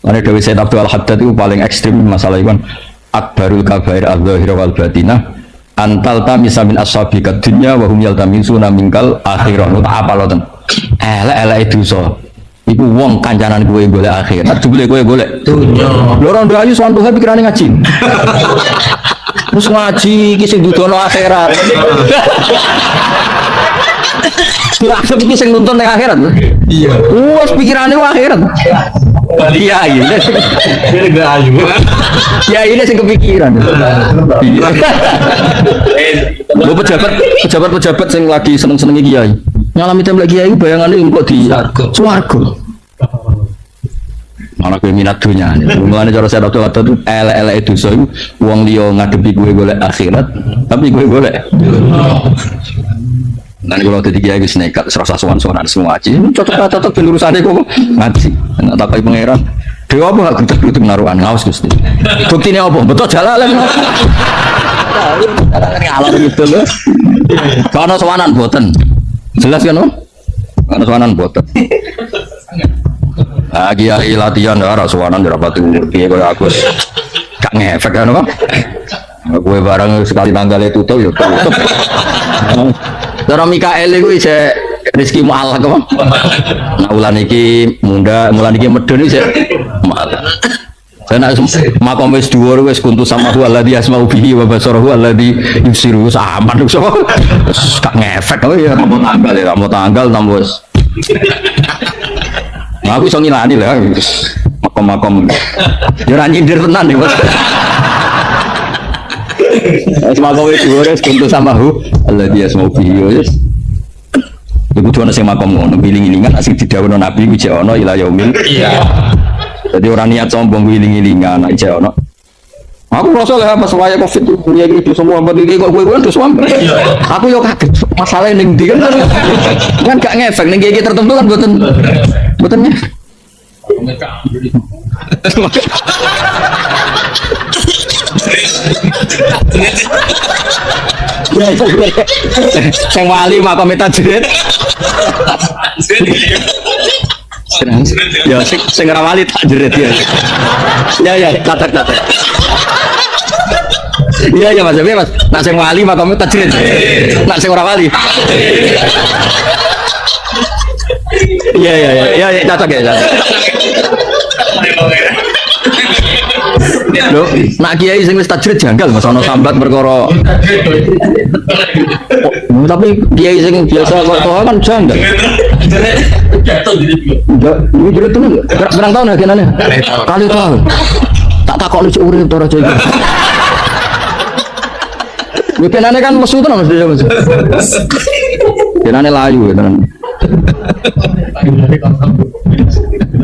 Ana Dewi Said Abdul Haddad itu paling ekstrim masalah itu kan akbarul kabair al-zahir wal batinah antal tamisa min ashabika dunya wa hum yaltamisuna minkal akhirah. Nu tak apal ten. Elek-elek dosa. Iku wong kancanan kowe golek akhirat, jebule kowe golek dunya. Lho ora ndayu sowan Tuhan pikirane ngaji. Terus ngaji iki sing dudono akhirat. Lah iki sing nuntun ning akhirat. Iya. Wes pikirane akhirat. Iya, iya. Dia enggak ayu. Ya ini sing kepikiran. Iya. Lho pejabat sing lagi seneng-senengi kiai. Nyalami templek kiai bayangane kok di swarga. Malah kowe minat dunya. Mulane cara saya dokter itu elek-elek dosa iku wong liya ngadepi kowe golek akhirat, tapi kowe golek. Nanti kalau tadi kiai wis nekat serasa sowan-sowanan semua ngaji. Cocok-cocok ben urusane kok ngaji. Nek takoki pangeran, "Dewa apa gak gudeg-gudeg narukan ngaos Gusti?" Buktine apa? Betul jalalan. Jalalan ngalor gitu lho. Kana sowanan boten. Jelas kan, Om? Kana sowanan boten. Ah kiai latihan ora sowanan ora pati piye koyo aku. Gak ngefek kan, Om? Gue barang sekali tanggalnya tutup ya tutup. Cara Mikael itu bisa rezeki mu'alak apa? Nah ulan iki munda, mulan iki medun iki Saya nak makom wis dhuwur wis kuntu sama huwa alladzi asma'u bihi wa basaruhu alladzi yusiru aman so. Gak ngefek ya mau tanggal tambah. Nah, aku iso ngilani lah makom-makom. Ya ora nyindir tenan ya, Mas. Makom wis dhuwur wis kuntu sama hu alladzi asma'u bihi wis. Iku tuh nasi makom ngono, giling-gilingan asing didhawuhno Nabi ku jek ana ila yaumil. Iya. Jadi orang niat sombong giling-gilingan anak jek ana. Aku rasa lah pas waya Covid itu kuliah itu semua buat iki kok kowe terus sampe. Aku yo kaget masalah ning ndi kan gak ngefek ning iki tertentu kan mboten ngefek. Sing wali makom tajrid. Ya sing ora wali tajrid ya. Ya catat. Iya Mas, Mas. Nak sing wali makom tajrid. Nak sing ora wali. Iya, catat ya. Loh, nak kiai sing wis tajrid janggal Mas ana sambat perkara. Tapi kiai sing biasa kok kan janggal. Enggak, ini jerit tuh. Berang tahun ya kenane? Kali tahun. Tak takok lucu urip to raja iki. Yo kenane kan mesu tenan Mas dia Mas. Kenane layu tenan.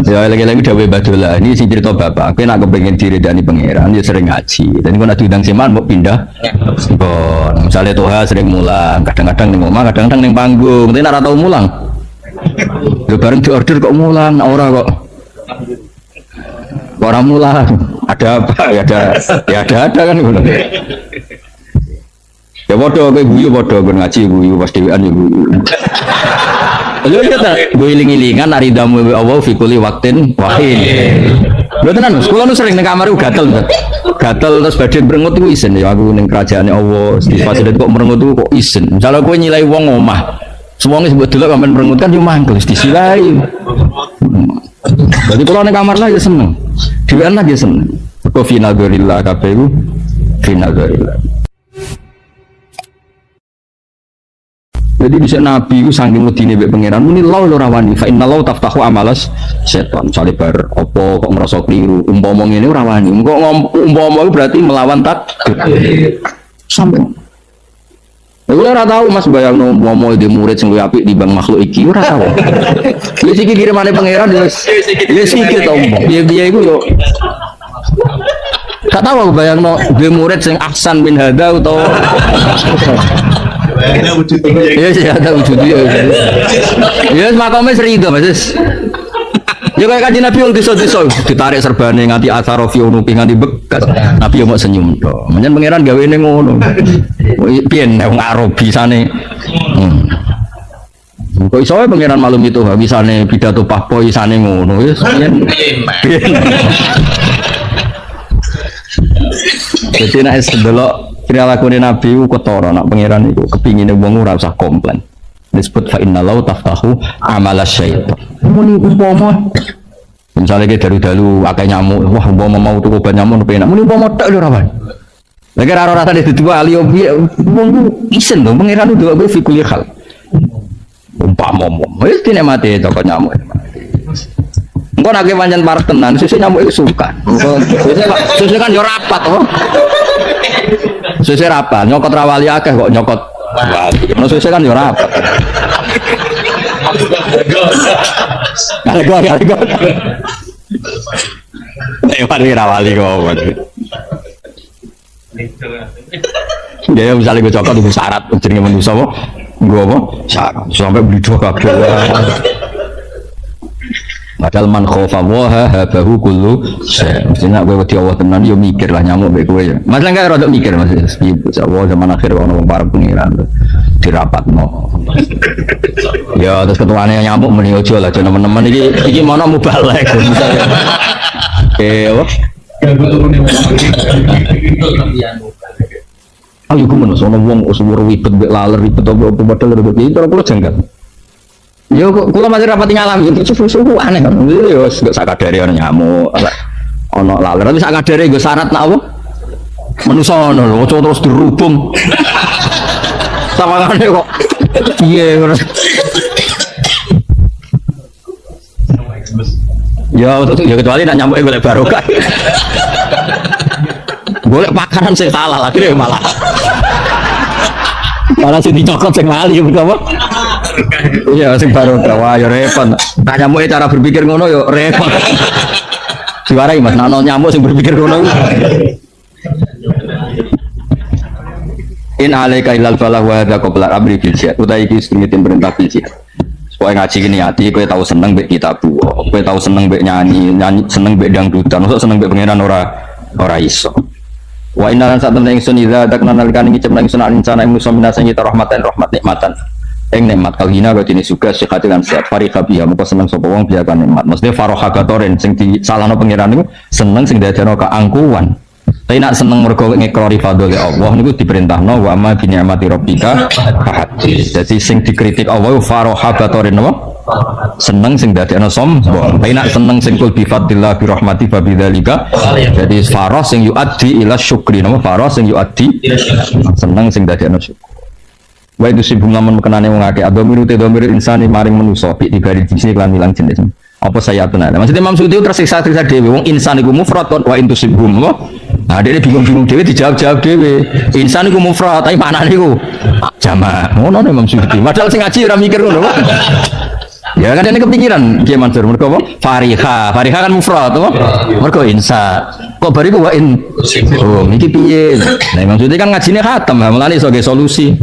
Ya lagi-lagi dawuh Badola ini sing cerita bapak aku nak kepengin diridani pangeran ya sering ngaji dan kalau diundang siman mau pindah misalnya Toha sering mulang kadang-kadang ning omah kadang-kadang ning panggung tapi nek ora tau mulang lho bareng diorder kok mulang ora kok orang mulang ada apa ya ada kan ngono ya padha kowe guyu padha ngaji guyu pas dhewean ya guyu. Lho ya ta, guling-gilingan aridamu Allah fi kulli waqtin wahin. Lho tenan Mas, kula nu sering ning kamar gatel. Gatel terus badhe merengut iku isin ya aku ning kerajaane Allah, di fasilitas kok merengut kok isin. Misale kowe nyilai wong omah, semuanya sebut delok sampean merengut kan yo mangkel disilai. Jadi kula ning kamar lah ya seneng. Dhewean lah ya seneng. Kok final gorilla kabeh iku final gorilla. Jadi bisa Nabi itu saking medine mbek pangeran muni law rawani fa inna law taftahu amalas setan misale bar apa kok ngerasa keliru umpama ngene ora wani kok umpama berarti melawan takdir sampai ora tahu Mas bayangno umpama de murid sing luwih apik timbang makhluk iki ora tahu wis iki kiremane pangeran wis iki to piye-piye iku yo gak tahu aku bayangno de murid sing ahsan min hada utawa iya sih ada wujudnya ya makamnya serido Mas ya kayak kaji Nabi yang diso-diso ditarik serbane nganti asarofi unupi nganti bekas Nabi yang mau senyum menyen pangeran gawe ini ngono pian yang Arabi sana kok isowe pangeran malum itu bisa nih pidato pahpoi sana ngono ya pian jadi nak sedelok kira lakune Nabi ku ketara nak pangeran iku kepingine wong ora usah komplain. Disebut fa inna lau taftahu amalas syaitan. Muni umpama misalnya ke dalu-dalu akeh nyamuk, wah umpama mau tuku obat nyamuk penak. Muni umpama tek lho ora wae. Lagi ora rasane dituwa ali wong isen to pangeran nduk kowe fikul hal. Umpama wis dinemati toko nyamuk. Engko nek pancen parek tenan, sesuk nyamuk iku suka. Sesuk kan yo rapat to. Sesuk rapat, nyokot rawali akeh kok nyokot wali. Ono sesuk kan yo rapat. Kale go. Nek rawali kok. Ya misalnya gue cokot itu syarat jenenge manusa apa? Gue apa? Syarat. Sampai beli dua kabeh. Padahal man khofa waha habahu kullu syai. Mestinya gue wedi Allah tenan yo mikir lah nyamuk mbek kowe ya. Mas lan gak rada mikir Mas. Allah zaman akhir ono wong para pengiran dirapatno. Ya terus ketuane nyamuk meni ojo lah teman-teman iki mono mubalek misalnya. Apa? Ayo ku menos ono wong usur wibet mbek laler ribet apa padahal ribet iki terus jengkel. Yo kula masih rapati ngalami itu susu aneh kan. Yo gak sakadari ana nyamuk. Ono laler tapi sak kadare nggo syarat nak apa? Manusa ngono lho, ojo terus dirubung. Sawangane kok piye ngono. Ya kecuali nak nyamuk golek barokah. Golek pakaran sing halal akhirnya malah sing dicokot sing lali apa? Iya sing barokah wah ya repot. Tak nyamuke cara berpikir ngono ya repot. Diwarai Mas, nak nyamuk sing berpikir ngono. In alaika ilal falah wa hadza qabla amri bil jihad. Utai iki semitin perintah bil jihad. Supaya ngaji gini hati, kowe tahu seneng mbek kitab, kowe tahu seneng mbek nyanyi, seneng mbek dangdutan, maksud seneng mbek pengenan ora iso. Wa inna lan satam ingsun idza takna nalikan iki cemeng ingsun insana ing musa minasa nyita rahmatan rahmat nikmatan. Ing nikmat kalhina gadine suga sehat lan sehat farika biha moko seneng sapa wong biya kan nikmat. Maksudnya faroha gatoren sing disalahno pengiran niku seneng sing dadekno keangkuhan. Tapi nak seneng mergo ngeklori fadhole Allah niku diperintahno wa ma bi ni'mati rabbika fahadits. Dadi sing dikritik Allah faroha gatoren apa? Seneng sing dadekno sombong. Tapi nak seneng sing kul bi fadlillah bi rahmati fa bidzalika. Jadi faroh sing yuaddi ila syukri napa? Faroh sing yuaddi seneng sing dadekno syukur. Wa itu sibung lamun kenane wong akeh adomiru te domir insani maring manusa bi dibari jenis lan ilang jenis. Apa saya tenan. Maksudnya Imam Suyuti tersiksa dhewe wong insan iku mufrad wa intu sibhum. Nah, dia bingung-bingung dhewe dijawab-jawab dhewe. Insan iku mufrad, tapi maknane iku jamak. Ngono Imam Suyuti. Padahal sing ngaji ora mikir ngono. Ya kan ini kepikiran Kiai Mansur mergo apa? Fariha kan mufrad apa? Mergo insa. Kok bariku wa in. Oh, iki piye? Nah, Imam Suyuti kan ngajine khatam, mulane iso ge solusi.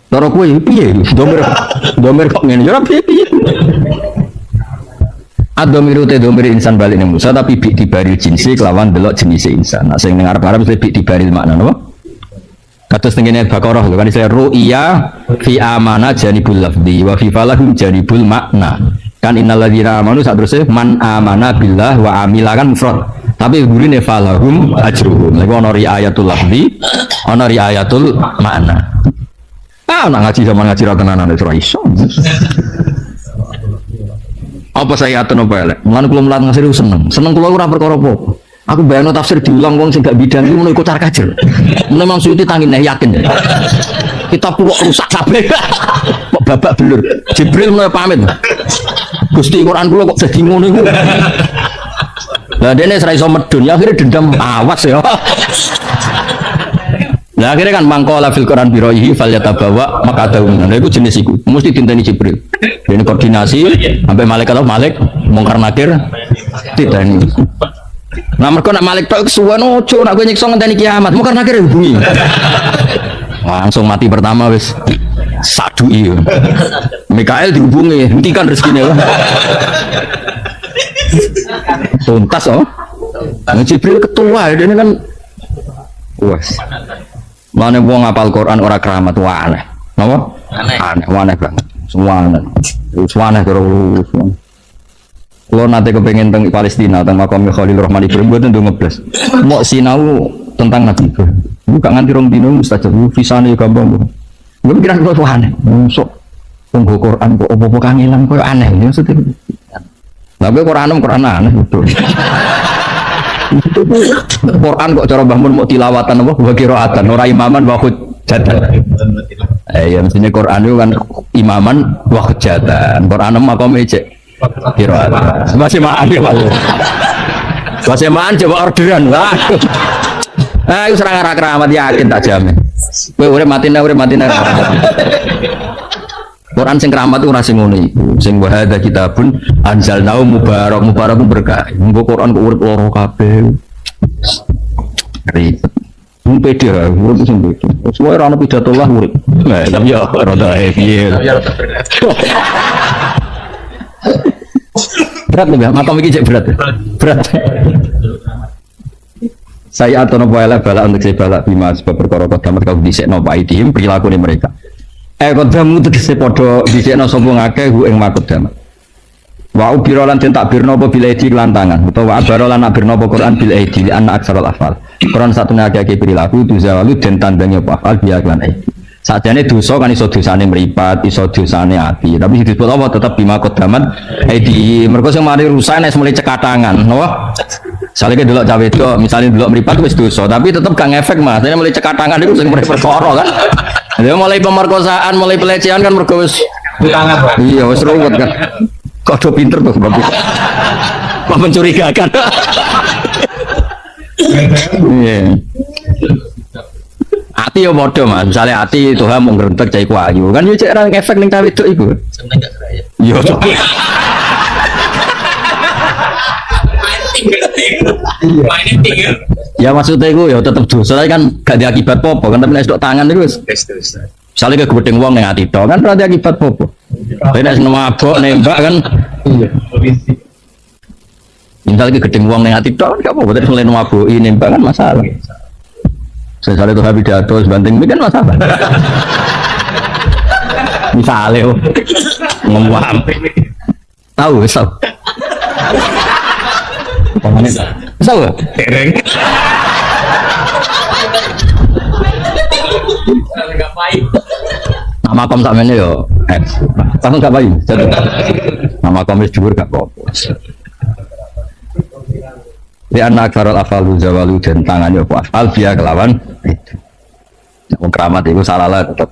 Loro kowe piye? Domir kok ngene ya piye? Adomiru te domir insan balik ning Musa tapi bi dibari jinsi kelawan delok jenis insan. Nah sing ning arep-arep mesti bi dibari makna napa? Kados tengene Baqarah lho kan istilah ru'ya fi amana janibul lafzi wa fi falahum janibul makna. Kan innalladzina amanu saterusé man amana billah wa amila kan mufrad. Tapi gurine falahum ajruhum. Lha ono riayatul lafzi, ono riayatul makna. Ah nak ngaji sama ngaji ra tenanan ora iso. Apa saya atur apa elek? Mulane kula mulat ngasih seneng kula ora perkara apa. Aku bayangno tafsir diulang wong sing gak bidang iki ngono iku car kajer. Memang Suyuti tangin yakin. Kita kok rusak kabeh. Kok babak belur. Jibril mulai pamit. Gusti Quran kula kok dadi ngono iku. Lah dene ora iso medun ya akhirnya dendam awas ya. Nah akhirnya kan mangkola fil Quran biroihi fal yatabawa maka daun. Nah itu jenis itu mesti dinteni Jibril. Ini koordinasi sampai Malik mungkar nakir diteni. Nah mereka nak Malik tok suwen ojo nak kowe nyiksa ngenteni kiamat mungkar nakir hubungi. Langsung mati pertama wis sadui. Mikael dihubungi hentikan rezekine. Tuntas oh. Nah, Jibril ketua ini kan wes. Mana wong ngapal Quran ora keramat wah aneh. Napa? Aneh banget. Semua aneh. Semua terus. Kalau nanti kepengen tentang Palestina, tentang makam Khalil Rahman Ibrahim, buat tentu ngeblas. Mau sinau tentang Nabi Ibrahim. Bukan nganti rong dino mustajab. Visane gampang. Gue pikiran gue aneh. Masuk tunggu Quran kok apa kangelan kok aneh. Maksudnya. Tapi Quran aneh betul. Quran kok cara bangun mau tilawatan apa wa qiraatan ora imaman wa hujjatan. Ya mestinya Quran itu kan imaman wa hujjatan. Quran makom ejek qiraatan. Masih maan ya Pak. Masih maan coba orderan. Wah. Ah iku serang arah keramat yakin tak jamin. Kowe urip matine. Quran sing keramat ora sing ngono iku. Sing wa hadza kitabun anzalnahu mubarak berkah. Engko Quran kok urip loro kabeh. Ribet. Pede urip sing beto. Semua ora ono pidato lah urip. Nah, tapi ya rada piye. Berat nih, makam iki cek berat. Berat. Saya atau nopo bala untuk saya bala bima sebab perkara kodamat kau disekno Pak Idihim perilaku mereka. Kodamu tegese padha disekno sapa ngakeh hu ing makodamat. Wa ubira lan den takbir napa bil aidi lantangan utawa abara lan nakbir napa Quran bil aidi li anna aksarul afal. Quran satune akeh perilaku tuzawalu den tandanya apa afal biya lan aidi. Sakjane dosa kan iso dosane mripat, iso dosane ati, tapi disebut apa tetep bima kodamat aidi. Mergo sing mari rusak nek mulai cekatangan, napa? Soalnya delok cawe itu, misalnya delok meripat wis dosa, tapi tetep gak ngefek Mas. Dene mulai cekat tangan itu sing perkara kan. Dia mulai pemerkosaan, mulai pelecehan kan mergo wis tangan Pak. iya wis ruwet kan. Kok do pinter tuh berarti. Kok mencurigakan. Iya. Ati ya padha Mas. Misalnya ati Tuhan mau ngrentek cah iku ayu. Kan yo cek ra efek ning cawe itu iku. Seneng gak keraya. Yo. Mainin tinggal. Ya maksudnya itu ya tetep dosa kan gak ada akibat apa kan tapi nek tok tangan itu Terus. misalnya ke gedeng wong ning ati tok kan berarti akibat apa. Tapi nek mabok nembak kan Iya. misalnya ke gedeng wong ning ati tok kan gak apa-apa tapi selain maboki nembak kan masalah. Misalnya tuh habis pidato sebanting ini kan masalah. Misalnya ngomong tahu tahu. Tahu gak? Enggak baik. Nama kom sampeyan yo. Kamu gak bayi. Nama kom wis dhuwur gak apa-apa. Di anak karol afalu zawalu dan tangannya apa afal dia kelawan itu. Wong keramat itu salah lah tetep.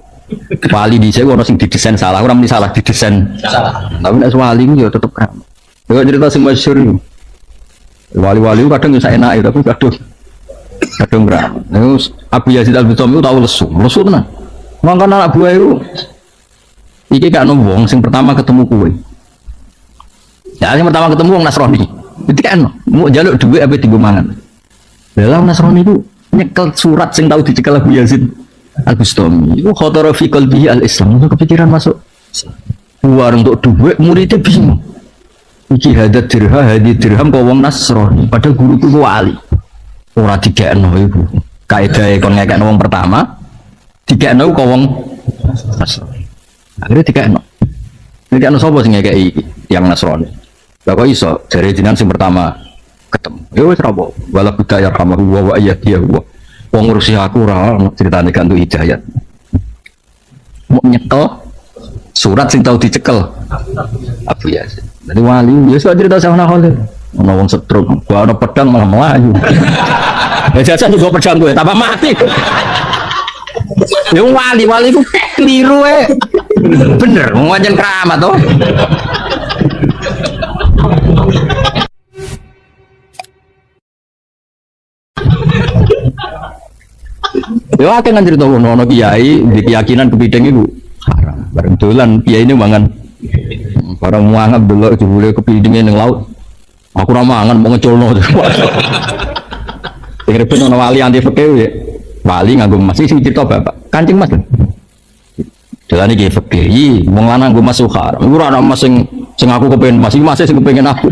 Wali di saya ono sing didesain salah, orang ini salah didesain. Salah. Tapi nek wali yo tetep keramat. Yo cerita sing masyhur. Wali-wali kadang bisa enak ya, tapi kadang keramat. Terus Abu Yazid Al-Bustami itu tahu lesu tenan. Mangkon anak buah itu iki gak ono wong sing pertama ketemu kowe. Ya sing pertama ketemu wong Nasrani. Itu kan mau jaluk duit apa tiga mangan. Dalam Nasrani itu nyekel surat sing tahu dicekel Abu Yazid Al-Bustami. Itu khotara fi qalbihi al-Islam. Itu kepikiran masuk. Keluar untuk duit muridnya bingung. Iki hadat dirham kau wong Nasrani. Padahal guru itu wali. Ora digekno iku. Kaedahe kon ngekekno wong pertama, digekno kau wong Nasrani. Akhirnya digekno. Ngekekno sapa sing ngekeki yang Nasrani? Lah kok iso jare jenengan sing pertama ketemu. Ya wis ra apa. Wala budaya kamahu wa ayyadiya wa. Wong ngurusi aku ora ono critane gak entuk hidayat. Mau nyekel surat sing tau dicekel Abu Yazid. Jadi wali biasa cerita sama Khalil. Ono wong setruk, gua ono pedang malah melayu. Ya jasa juga pedang gue, tambah mati. Ya wali ku keliru bener, mau wajan keramat toh. Ya akan cerita ono kiai di keyakinan kepiting itu haram. Bareng dolan kiai ini mangan barang muangap dulu jebule kepidingnya ning laut. Aku ora mangan mau ngeculno. Sing ribet ono wali anti fikih ya. Wali nganggo emas sing cerita Bapak. Kancing Mas. Jalan iki fikih, wong lanang nganggo emas haram. Iku ora ono emas sing aku kepengin emas, iki emas sing kepengin aku.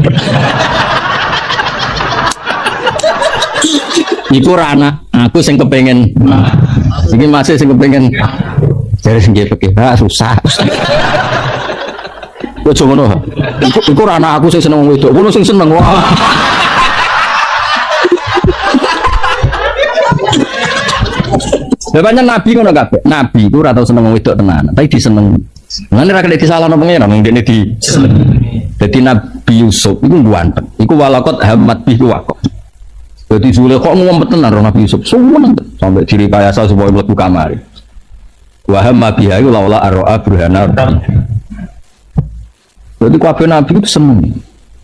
Iku ora ana, aku sing kepengin. Iki emas sing kepengin. Jare sing fikih, susah. Ojo ngono. Iku ora ana aku sing seneng wong wedok, ngono sing seneng. Wah. Bapaknya Nabi ngono kabeh. Nabi itu ora tau seneng wong wedok tenan, tapi diseneng. Ngene ra kena disalahno pengen nang dene di. Dadi Nabi Yusuf iku ganteng. Iku walakot hamad bihi waqo. Dadi Zulaikha ngumpet tenan karo Nabi Yusuf. Suweneng sampai ciri kayasa supaya mlebu kamar. Wa hamma biha iku laula ar'a burhana. Jadi kabeh Nabi itu seneng.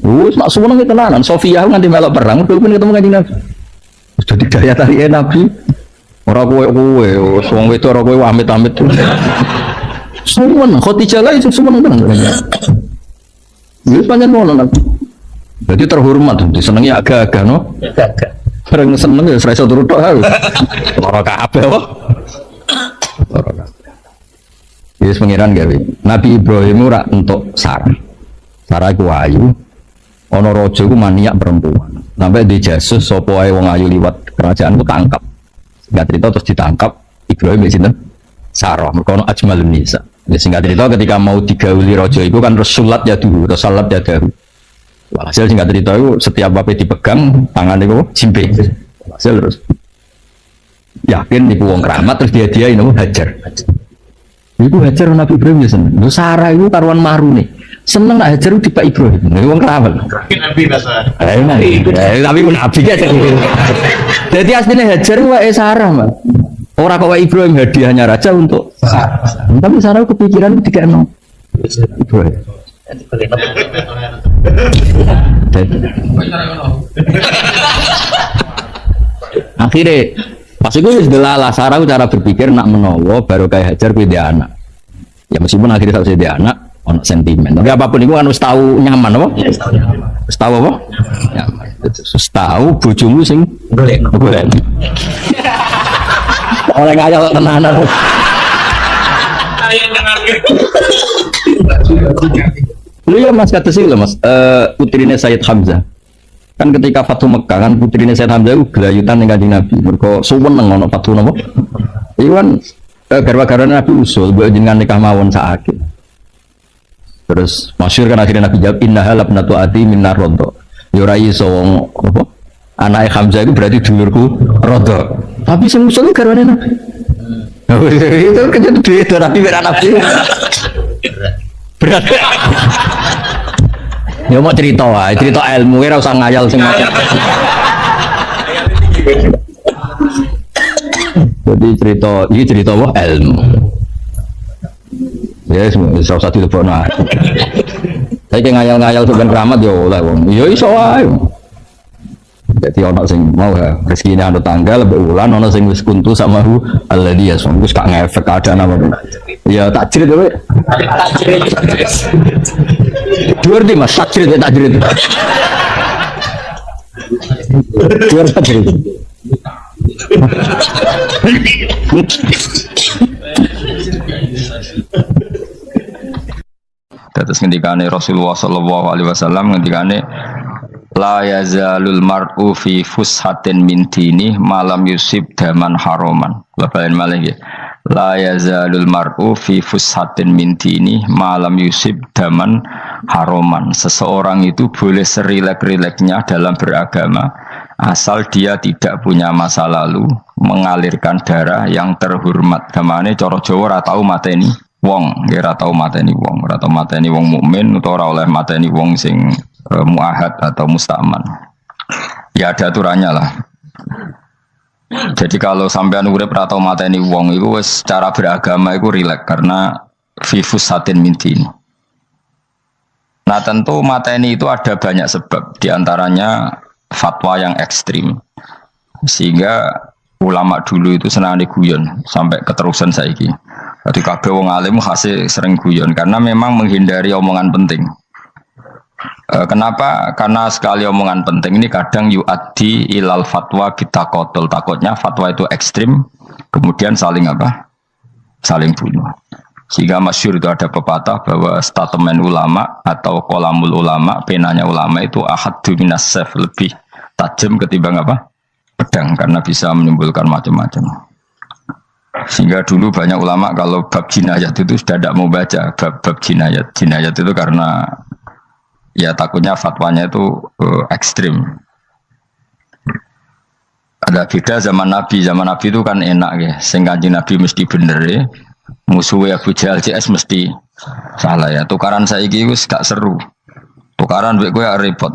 Wis nak seneng itu tenanan. Sofia nganti melok perang, kudu ketemu Kanjeng Nabi. Jadi daya tarik Nabi. Ora kowe wong wedok ora kowe amit-amit. Seneng Khadijah lah itu seneng tenan. Wis pancen ngono Nabi. Jadi terhormat, disenengi agak-agak no. Agak. Bareng seneng ya ora iso turu tok harus. Ora kabeh kok. Ora kabeh. Yesus pengiran gawe. Nabi Ibrahim ora entuk Sarah. Sarah iku ayu. Ana raja iku maniak perempuan. Sampai dijasus sapa wae wong ayu liwat kerajaan ku tangkap. Singkat cerita terus ditangkap Ibrahim di sinten? Sarah. Mergo ana ajmalun nisa. Ya singkat cerita ketika mau digauli raja iku kan rasulat ya dulu, salat ya dahulu. Walhasil singkat cerita itu setiap apa dipegang tangan itu jimpe. Walhasil terus yakin iku wong keramat terus dia itu Hajar. Iku Hajar Nabi Ibrahim ya seneng. Sarah itu karuan marune. seneng nak Hajar di Pak Ibrahim. Wong rawan. Nabi rasa. Tapi pun nabi kan. Jadi aslinya Hajar wae Sarah, Mas. Orang kok wae Ibrahim hadiahnya raja untuk Sarah. Tapi Sarah kepikiran tidak emang Ibrahim. Akhirnya pas itu wis delala Sarah cara berpikir nak menawa baru kayak Hajar kuwi dia anak. Ya meskipun akhirnya tak dia anak ono sentimen. Tapi apapun itu kan harus tahu nyaman apa? Harus tahu apa? Nyaman. Harus tahu bojomu sing golek. Oleh ngayal tenanan. Lu ya Mas kata sih lo Mas, putrinya Sayyid Hamzah. Kan ketika Fatu Mekah kan putrinya Sayyid Hamzah itu gelayutan dengan Kanjeng Nabi. Mergo suwen nang ono Fatu napa? Iku kan garwa-garwane Nabi usul mbok jenengan nikah mawon sakit. Terus masyhur kan akhirnya Nabi jawab innaha labnatu ati minar rodo. Ya ora iso wong apa? Anake Hamzah itu berarti dulurku rodo. Tapi sing usul garwane Nabi. Itu kan beda Nabi mek Nabi. Berat. Ya mau cerita wae, cerita ilmu ora usah ngayal sing macam. Jadi cerita apa ilmu. Ya salah satu telepon aja. Saya ngayal-ngayal sebenarnya keramat ya oleh wong. Ya iso wae. Jadi ono sing mau ya rezekine anu tanggal bulan ono sing wis kuntu sama hu alladhi yasum wis gak ngefek keadaan apa. Ya takjrid kowe. Takjrid. Dhuwur di Mas takjrid ya takjrid. Dhuwur takjrid. Terus ngendikane Rasulullah sallallahu alaihi wasallam ngendikane la yazalul mar'u fi fushatin min dini malam yusib daman haroman. Bapak malih nggih. La yazalul mar'u fi fushatin min dini malam yusib daman haroman. Seseorang itu boleh serilek-rileknya dalam beragama asal dia tidak punya masa lalu mengalirkan darah yang terhormat. Gamane cara Jawa ora tau mateni wong, nggih ora tau mateni wong, ora tau mateni wong mukmin utawa ora oleh mateni wong sing muahad atau musta'man. Ya ada aturannya lah. Jadi kalau sampean urip ora tau mateni wong iku wis cara beragama iku rileks karena fifus satin mintin. Nah tentu mateni itu ada banyak sebab, diantaranya fatwa yang ekstrim. Sehingga ulama dulu itu senang diguyon sampai keterusan saiki. Jadi kabeh wong alim khase sering guyon karena memang menghindari omongan penting. Kenapa? Karena sekali omongan penting ini kadang yu'addi ilal fatwa bitaqatul. Takutnya fatwa itu ekstrim, kemudian saling apa? Saling bunuh. Sehingga masyhur itu ada pepatah bahwa statement ulama atau kolamul ulama, penanya ulama itu ahaddu minas sayf, lebih tajam ketimbang apa? Pedang, karena bisa menimbulkan macam-macam. Sehingga dulu banyak ulama kalau bab jinayat itu sudah tidak mau baca bab jinayat. Jinayat itu karena ya takutnya fatwanya itu ekstrim. Ada beda zaman Nabi itu kan enak ya. Sing Kanjeng Nabi mesti bener ya. Musuhnya Abu Jahal CS mesti salah ya. Tukaran saiki wis gak seru. Tukaran mbek kowe repot.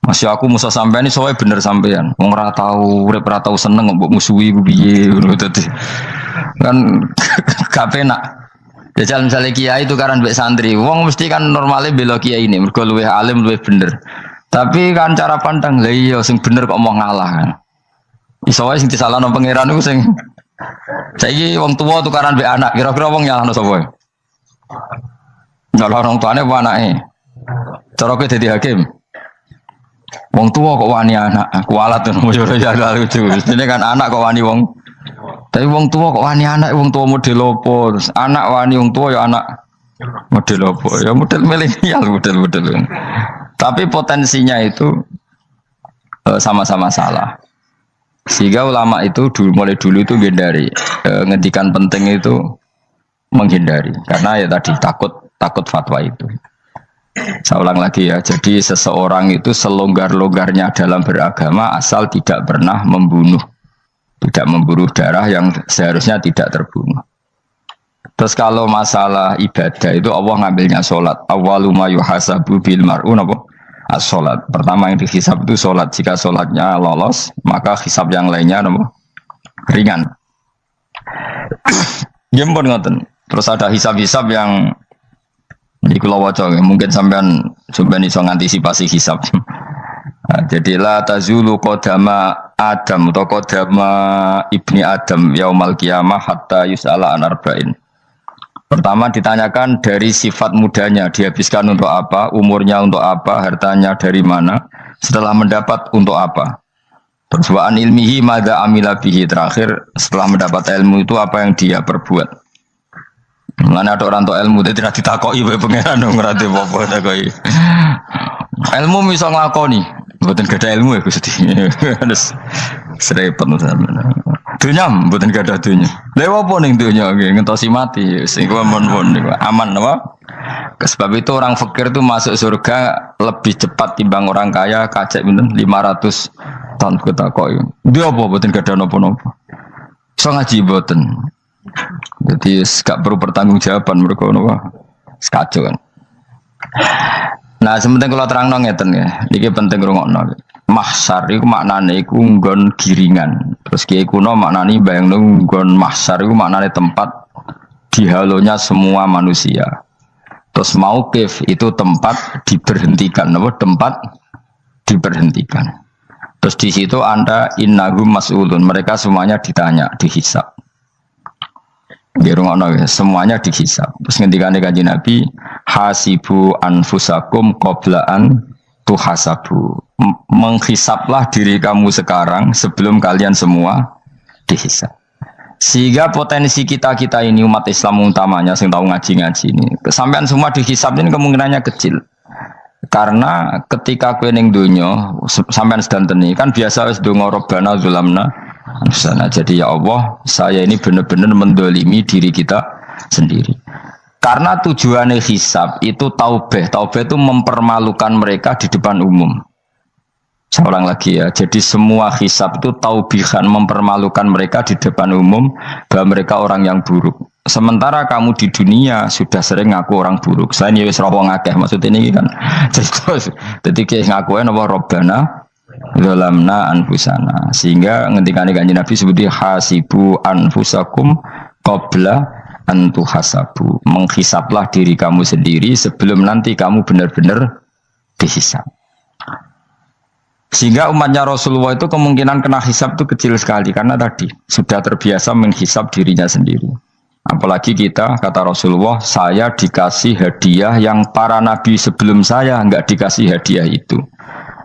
Masih aku musuh sampean ini soalnya bener sampean. Wong ora tau urip ora tau seneng mbok musuhi ku piye ngono dadi. Kan gak penak. Jajal misalnya kiai tukaran mbek santri, wong mesti kan normalnya bela kiai ini, mergo luwih alim luwih bener. Tapi kan cara pandang lha iya sing bener kok mau ngalah kan. Iso wae sing disalahno pangeran iku sing saiki wong tuwa tukaran mbek anak, kira-kira wong nyalahno sapa? Nyalahno orang tuane apa anake? Cara kowe dadi hakim. Wong tua kok wani anak, kualat tuh mujur jaga lucu. Ini kan anak kok wani wong, tapi wong tua kok wani anak, wong tua model opo, anak wani wong tua ya anak model opo, ya model milenial model. Tapi potensinya itu sama-sama salah. Sehingga ulama itu mulai dulu itu menghindari, ngendikan penting itu menghindari, karena ya tadi takut fatwa itu. Saya ulang lagi ya, jadi seseorang itu selonggar-longgarnya dalam beragama asal tidak pernah membunuh darah yang seharusnya tidak terbunuh. Terus kalau masalah ibadah itu Allah ngambilnya sholat. Awwalu ma yuhasabu bil mar'u napa? As-sholat. Pertama yang dihisab itu sholat. Jika sholatnya lolos, maka hisab yang lainnya napa? Ringan. Gempon ngoten. Terus ada hisab-hisab yang di kula waca mungkin sampean iso ngantisipasi hisab. Nah, jadi la tazulu qadama Adam atau qadama ibni Adam yaumal qiyamah hatta yus'ala an arba'in. Pertama ditanyakan dari sifat mudanya, dihabiskan untuk apa, umurnya untuk apa, hartanya dari mana, setelah mendapat untuk apa. Terus wa'an ilmihi madza amila bihi, terakhir setelah mendapat ilmu itu apa yang dia perbuat. Mulane ada orang tok ilmu tidak ditakoki wae pangeran ngrate apa takoki. Ilmu iso nglakoni, mboten gadah ilmu ya Gusti. Terus serepet sampeyan. Dunya mboten gadah dunya. Lha apa ning dunya nggih ngentosi mati sing mon-mon niku aman apa? Sebab itu orang fakir itu masuk surga lebih cepat timbang orang kaya kacek pinten 500 tahun ketakoki. Dia apa mboten gadah napa-napa. Iso ngaji mboten. Jadi gak perlu pertanggungjawaban mereka napa sekacau kan. Nah, sementing kalau terangno ngeten ya. Iki penting rungokno. Mahsyar iku maknane iku nggon giringan. Terus kiai kuno maknane bayangno nggon mahsyar iku maknane tempat dihalonya semua manusia. Terus mauqif itu tempat diberhentikan, napa tempat diberhentikan. Terus di situ Anda innahum mas'ulun, mereka semuanya ditanya, dihisab. Semuanya dihisab. Terus ngendikane Kanjeng Nabi, hasibu anfusakum qabla an tuhasabu. Menghisablah diri kamu sekarang sebelum kalian semua dihisab. Sehingga potensi kita ini umat Islam utamanya sing tahu ngaji-ngaji ini, kesampean semua dihisab ini kemungkinannya kecil. Karena ketika kowe ning donya sampean sedanteni kan biasa wis donga Rabbana zulamna sana. Jadi ya Allah, saya ini benar-benar mendolimi diri kita sendiri. Karena tujuannya hisab itu taubah. Taubah itu mempermalukan mereka di depan umum. Saya ulang lagi ya. Jadi semua hisab itu taubihan, mempermalukan mereka di depan umum bahwa mereka orang yang buruk. Sementara kamu di dunia sudah sering ngaku orang buruk. Saya ini wis rawo ngakeh maksud ini kan. Jadi ngakuin apa Rabbana zalamna anfusana, sehingga ngendikane Kanjeng Nabi sebuti hasibu anfusakum qabla an tuhasabu. Menghisablah diri kamu sendiri sebelum nanti kamu benar-benar dihisab. Sehingga umatnya Rasulullah itu kemungkinan kena hisab itu kecil sekali karena tadi sudah terbiasa menghisab dirinya sendiri. Apalagi kita, kata Rasulullah, saya dikasih hadiah yang para nabi sebelum saya enggak dikasih hadiah itu.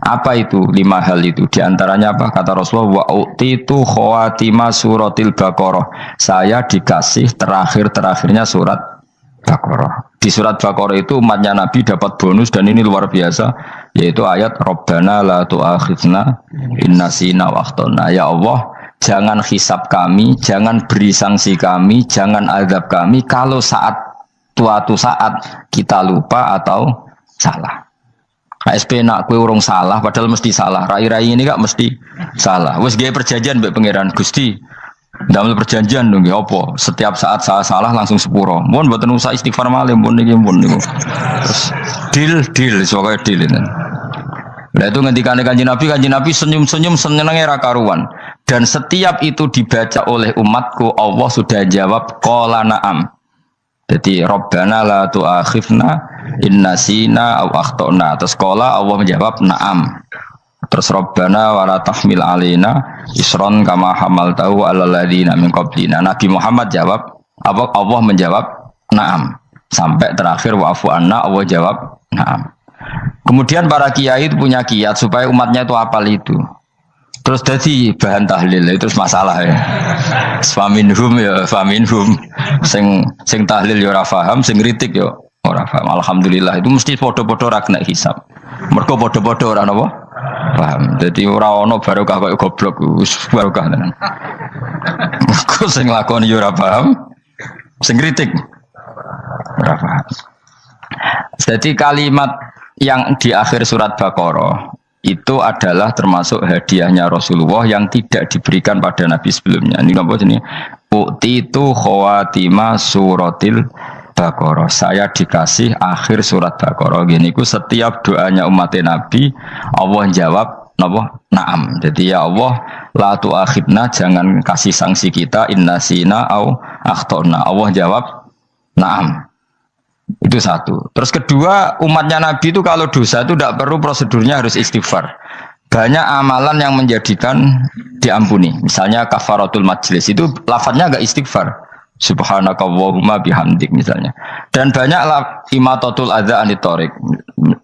Apa itu? 5 hal itu. Di antaranya apa? Kata Rasulullah, wa utitu khawatima suratil Baqarah. Saya dikasih terakhir-terakhirnya surat Baqarah. Di surat Baqarah itu umatnya Nabi dapat bonus dan ini luar biasa, yaitu ayat Rabbana la tu'akhidna in nasina wa akhtana. Ya Allah, jangan hisab kami, jangan beri sanksi kami, jangan azab kami kalau suatu saat kita lupa atau salah. KSP nak kue urung salah, padahal mesti salah. Rai-rai ini gak mesti salah. Wes gaya perjanjian mbek pangeran Gusti. Dalam perjanjian dong, apa? Setiap saat saya salah langsung sepuro. Mohon buatan usah istighfar malih, mohon niki mohon niku. Terus deal, soalnya deal ini. Nah itu ngendikane Kanjeng Nabi senyum-senyum senengnya ra karuan. Dan setiap itu dibaca oleh umatku, Allah sudah jawab qala na'am. Jadi Rabbana la tu'akhifna in nasina aw akhtana. Terus qala Allah menjawab na'am. Terus Rabbana wa la tahmil alaina isron kama hamaltahu 'alal ladzina min qablina. Nabi Muhammad jawab, Allah menjawab na'am. Sampai terakhir wa'fu anna, Allah jawab na'am. Kemudian para kiai itu punya kiat supaya umatnya itu hafal itu. Terus jadi bahan tahlil itu masalah ya. Faminhum ya faminhum. Sing tahlil ya ora paham, sing kritik ya ora paham. Alhamdulillah itu mesti podo-podo ra kena hisab. Mergo podo-podo ora napa? Paham. Jadi ora ono barokah kaya goblok wis barokah tenan. Mergo sing lakoni ya ora paham, sing kritik ora paham. Jadi kalimat yang di akhir surat Baqarah itu adalah termasuk hadiahnya Rasulullah yang tidak diberikan pada Nabi sebelumnya. Ini apa jenis? Uktitu khawatima suratil Baqarah. Saya dikasih akhir surat Baqarah. Gini ku setiap doanya umat Nabi Allah jawab napa? Naam. Jadi ya Allah la tu'akhidna, jangan kasih sanksi kita innasina au akhtona. Allah jawab naam. Itu satu. Terus kedua, umatnya Nabi itu kalau dosa itu tidak perlu prosedurnya harus istighfar. Banyak amalan yang menjadikan diampuni. Misalnya kafaratul majlis itu lafadznya agak istighfar. Subhanakallahumma bihamdik misalnya. Dan banyak imatatul adza anit thoriq.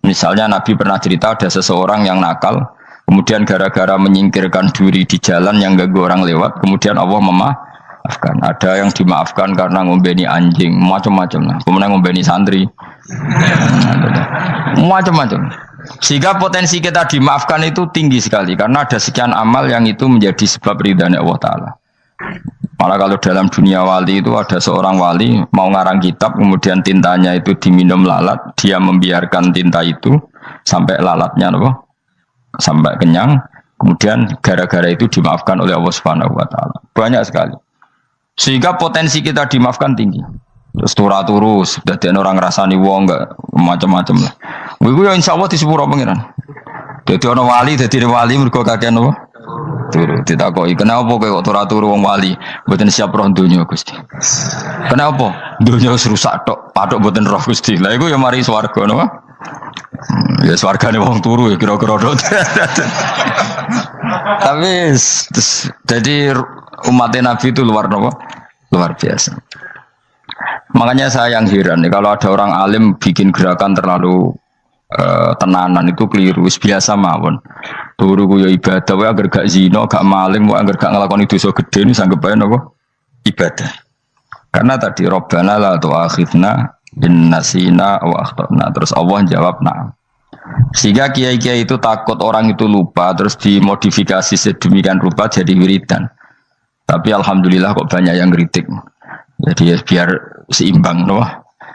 Misalnya Nabi pernah cerita ada seseorang yang nakal, kemudian gara-gara menyingkirkan duri di jalan yang ganggu orang lewat, kemudian Allah memaafkan. Ada yang dimaafkan karena ngombeni anjing, macam-macam. Kemudian ngombeni santri, macam-macam. Sehingga potensi kita dimaafkan itu tinggi sekali karena ada sekian amal yang itu menjadi sebab ridhanya Allah Ta'ala. Malah kalau dalam dunia wali itu ada seorang wali mau ngarang kitab, kemudian tintanya itu diminum lalat, dia membiarkan tinta itu sampai lalatnya sampai kenyang, kemudian gara-gara itu dimaafkan oleh Allah Subhanahu Wa Ta'ala. Banyak sekali. Sehingga potensi kita dimaafkan tinggi. Terus turus, jadi orang rasani wong enggak macam-macam lah. Wiku ya insya Allah di sepuro pengiran. Jadi orang wali, jadi wali mereka kakean apa? Turu, ditakoi. Kenapa kok turu wong wali? Buatan siap roh dunia Gusti. Kenapa? Dunia rusak tok, patok buatan roh Gusti. Lah iku ya mari swarga napa? Ya swargane wong turu ya kira-kira dot. Tapi jadi umat Nabi itu luar biasa. Makanya saya yang heran nih kalau ada orang alim bikin gerakan terlalu tenanan itu keliru, biasa mawon. Turu ku ya ibadah, wae agar gak zina, gak maling, wae agar gak nglakoni dosa gedhe ini sanggep ae napa? Ibadah. Karena tadi Rabbana la tu'akhidna in nasina wa akhtana. Terus Allah jawab na'am. Sehingga kiai-kiai itu takut orang itu lupa terus dimodifikasi sedemikian rupa jadi wiridan. Tapi alhamdulillah kok banyak yang kritik. Jadi ya biar seimbang loh.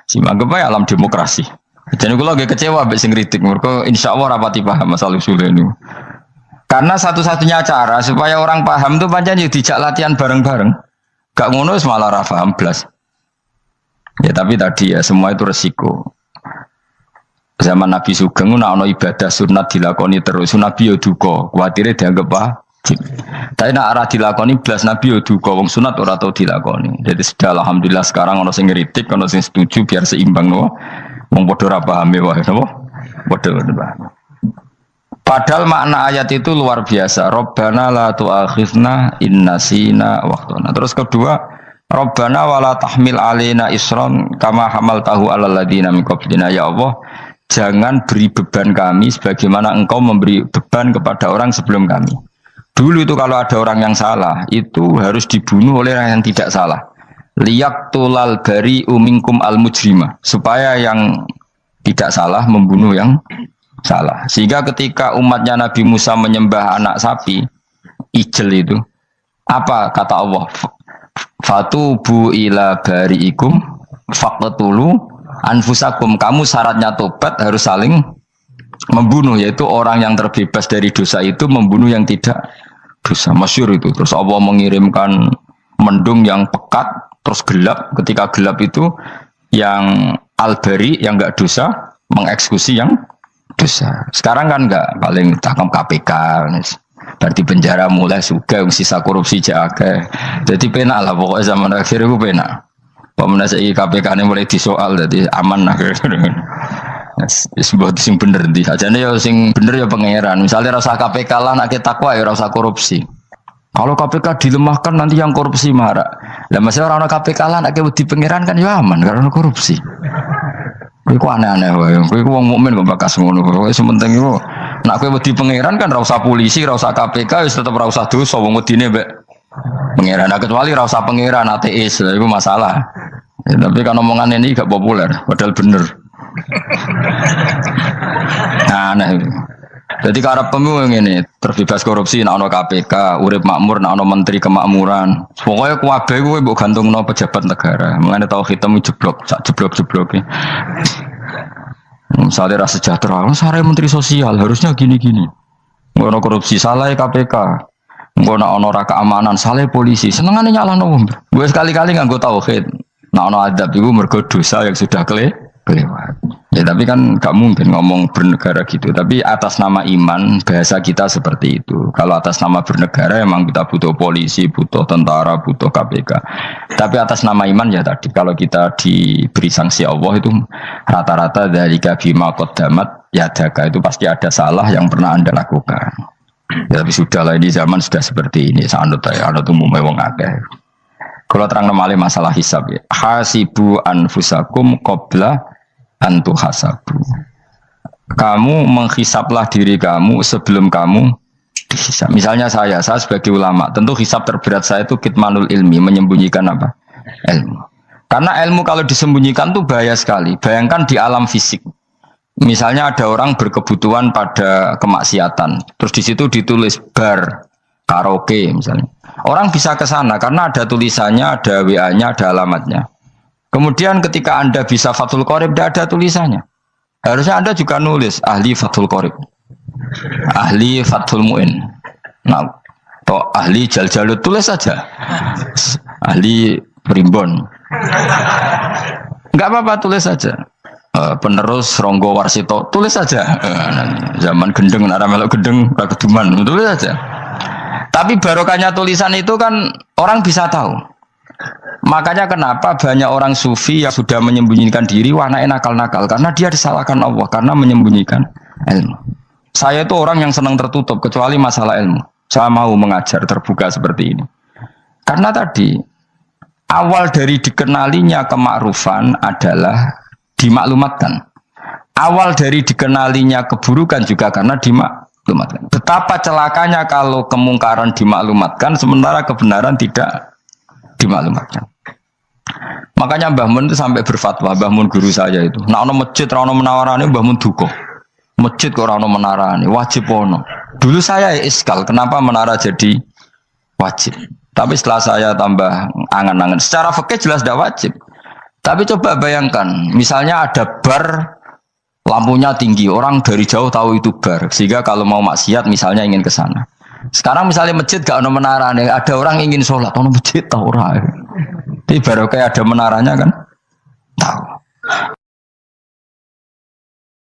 Seimbang kepada alam demokrasi. Jadi kalau lagi kecewa abis ngritik mereka insya Allah rapati paham masalah usul ini. Karena satu-satunya cara supaya orang paham itu pancen yo dijak latihan bareng-bareng. Gak ngono malah ra paham blas. Ya tapi tadi ya semua itu resiko. Zaman Nabi Sugeng ana ibadah sunat dilakoni terus Nabi yo duka, kuwatire dianggap wajib. Tapi nek ora dilakoni blas Nabi yo duka, wong sunat ora tau dilakoni. Jadi sudah alhamdulillah sekarang ana sing ngritik, ana sing setuju biar seimbang no. Wong padha ora pahame wae napa? Padha paham. Padahal makna ayat itu luar biasa. Rabbana la tu'akhidna in nasina wa akhtana. Terus kedua, Rabbana wala tahmil alaina isran kama hamaltahu alal ladina min qablina. Ya Allah, jangan beri beban kami sebagaimana Engkau memberi beban kepada orang sebelum kami. Dulu itu kalau ada orang yang salah, itu harus dibunuh oleh orang yang tidak salah. Liyaqtulal bari minkum al mujrima, supaya yang tidak salah membunuh yang salah. Sehingga ketika umatnya Nabi Musa menyembah anak sapi ijel itu, apa kata Allah? Fatubu ila bariikum faqtulu anfusakum. Kamu syaratnya tobat harus saling membunuh, yaitu orang yang terbebas dari dosa itu membunuh yang tidak dosa. Masyhur itu. Terus Allah mengirimkan mendung yang pekat terus gelap. Ketika gelap itu yang al-bari yang enggak dosa mengeksekusi yang dosa. Sekarang kan enggak, paling tangkap KPK. Berarti penjara mulai juga sisa korupsi jaga. Jadi penak lah pokoknya zaman akhir itu penak. Pemenang saya KPK ini mulai disoal jadi aman lah. Sebuah sing bener di. Ajane ya sing bener ya pangeran. Misalnya rasa KPK lah nak takwa ya rasa korupsi. Kalau KPK dilemahkan nanti yang korupsi marah. Lah masalah orang KPK lah nak di pangeran kan ya aman karena korupsi. Iku aneh-aneh wae. Iku wong mukmin kok bakas ngono. Pokoke sementing iku nak kowe wedi pangeran kan ra usah polisi, ra usah KPK wis tetep ra usah dosa wong wedine mbek pangeran. Nah, kecuali ra usah pangeran ateis. Iku masalah. Ya, tapi kan omongan ini gak populer, padahal bener. Nah, aneh. Jadi karep pemilu ini terbebas korupsi, nak ono KPK, urip makmur, nak ono menteri kemakmuran. Pokoknya kuwabe kuwi mbok gantungno pejabat negara. Mengene tau hitam jeblok, sak jeblok-jebloke. Misalnya rasa sejahtera, saya menteri sosial harusnya gini-gini. Ono korupsi salah KPK. Engko nek ana ora keamanan, sale polisi, senengane nyalahno wong. Gue sekali-kali nganggo tauhid. Nek ana adab iku mergo dosa yang sudah kelewat. Ya tapi kan gak mungkin ngomong bernegara gitu. Tapi atas nama iman bahasa kita seperti itu. Kalau atas nama bernegara emang kita butuh polisi, butuh tentara, butuh KPK. Tapi atas nama iman ya tadi kalau kita diberi sanksi Allah itu rata-rata dari bima qaddamat yadaka itu pasti ada salah yang pernah Anda lakukan. Ya, tapi sudahlah ini zaman sudah seperti ini. Sanut ya, anut umumnya wong akeh. Kalau terang namanya masalah hisab ya. Hasibu anfusakum qabla antu hasabu. Kamu menghisaplah diri kamu sebelum kamu dihisap. Misalnya saya sebagai ulama, tentu hisap terberat saya itu kitmanul ilmi, menyembunyikan apa? Ilmu. Karena ilmu kalau disembunyikan tuh bahaya sekali. Bayangkan di alam fisik. Misalnya ada orang berkebutuhan pada kemaksiatan, terus di situ ditulis bar, karaoke misalnya. Orang bisa ke sana karena ada tulisannya, ada WA-nya, ada alamatnya. Kemudian ketika Anda bisa Fathul Qorib, tidak ada tulisannya. Harusnya Anda juga nulis ahli Fathul Qorib, ahli Fathul Mu'in, nah, atau ahli Jaljalut, tulis saja. Ahli Primbon. Enggak apa-apa, tulis saja. Penerus Ronggo Warsito, tulis saja. Zaman gendeng, nara melok gendeng, keduman, tulis saja. Tapi barokahnya tulisan itu kan orang bisa tahu. Makanya kenapa banyak orang sufi yang sudah menyembunyikan diri, warna nakal-nakal, karena dia disalahkan Allah, karena menyembunyikan ilmu. Saya itu orang yang senang tertutup, kecuali masalah ilmu. Saya mau mengajar terbuka seperti ini. Karena tadi, awal dari dikenalinya kemakrufan adalah dimaklumatkan. Awal dari dikenalinya keburukan juga karena dimaklumatkan. Betapa celakanya kalau kemungkaran dimaklumatkan sementara kebenaran tidak dimaklumatkan. Makanya Mbah Mun itu sampai berfatwa, Mbah Mun guru saya itu. Nah, ono masjid ra ono menawarane Mbah Mun duka. Masjid kok ora ono menarane, wajib ono. Dulu saya iskal, kenapa menara jadi wajib? Tapi setelah saya tambah angan-angan, secara fikih jelas tidak wajib. Tapi coba bayangkan, misalnya ada bar, lampunya tinggi, orang dari jauh tahu itu bar, sehingga kalau mau maksiat misalnya ingin ke sana. Sekarang misalnya masjid gak ada menara nih, ada orang ingin sholat, ono masjid tahu orang. Ini baru kayak ada menaranya kan, tahu.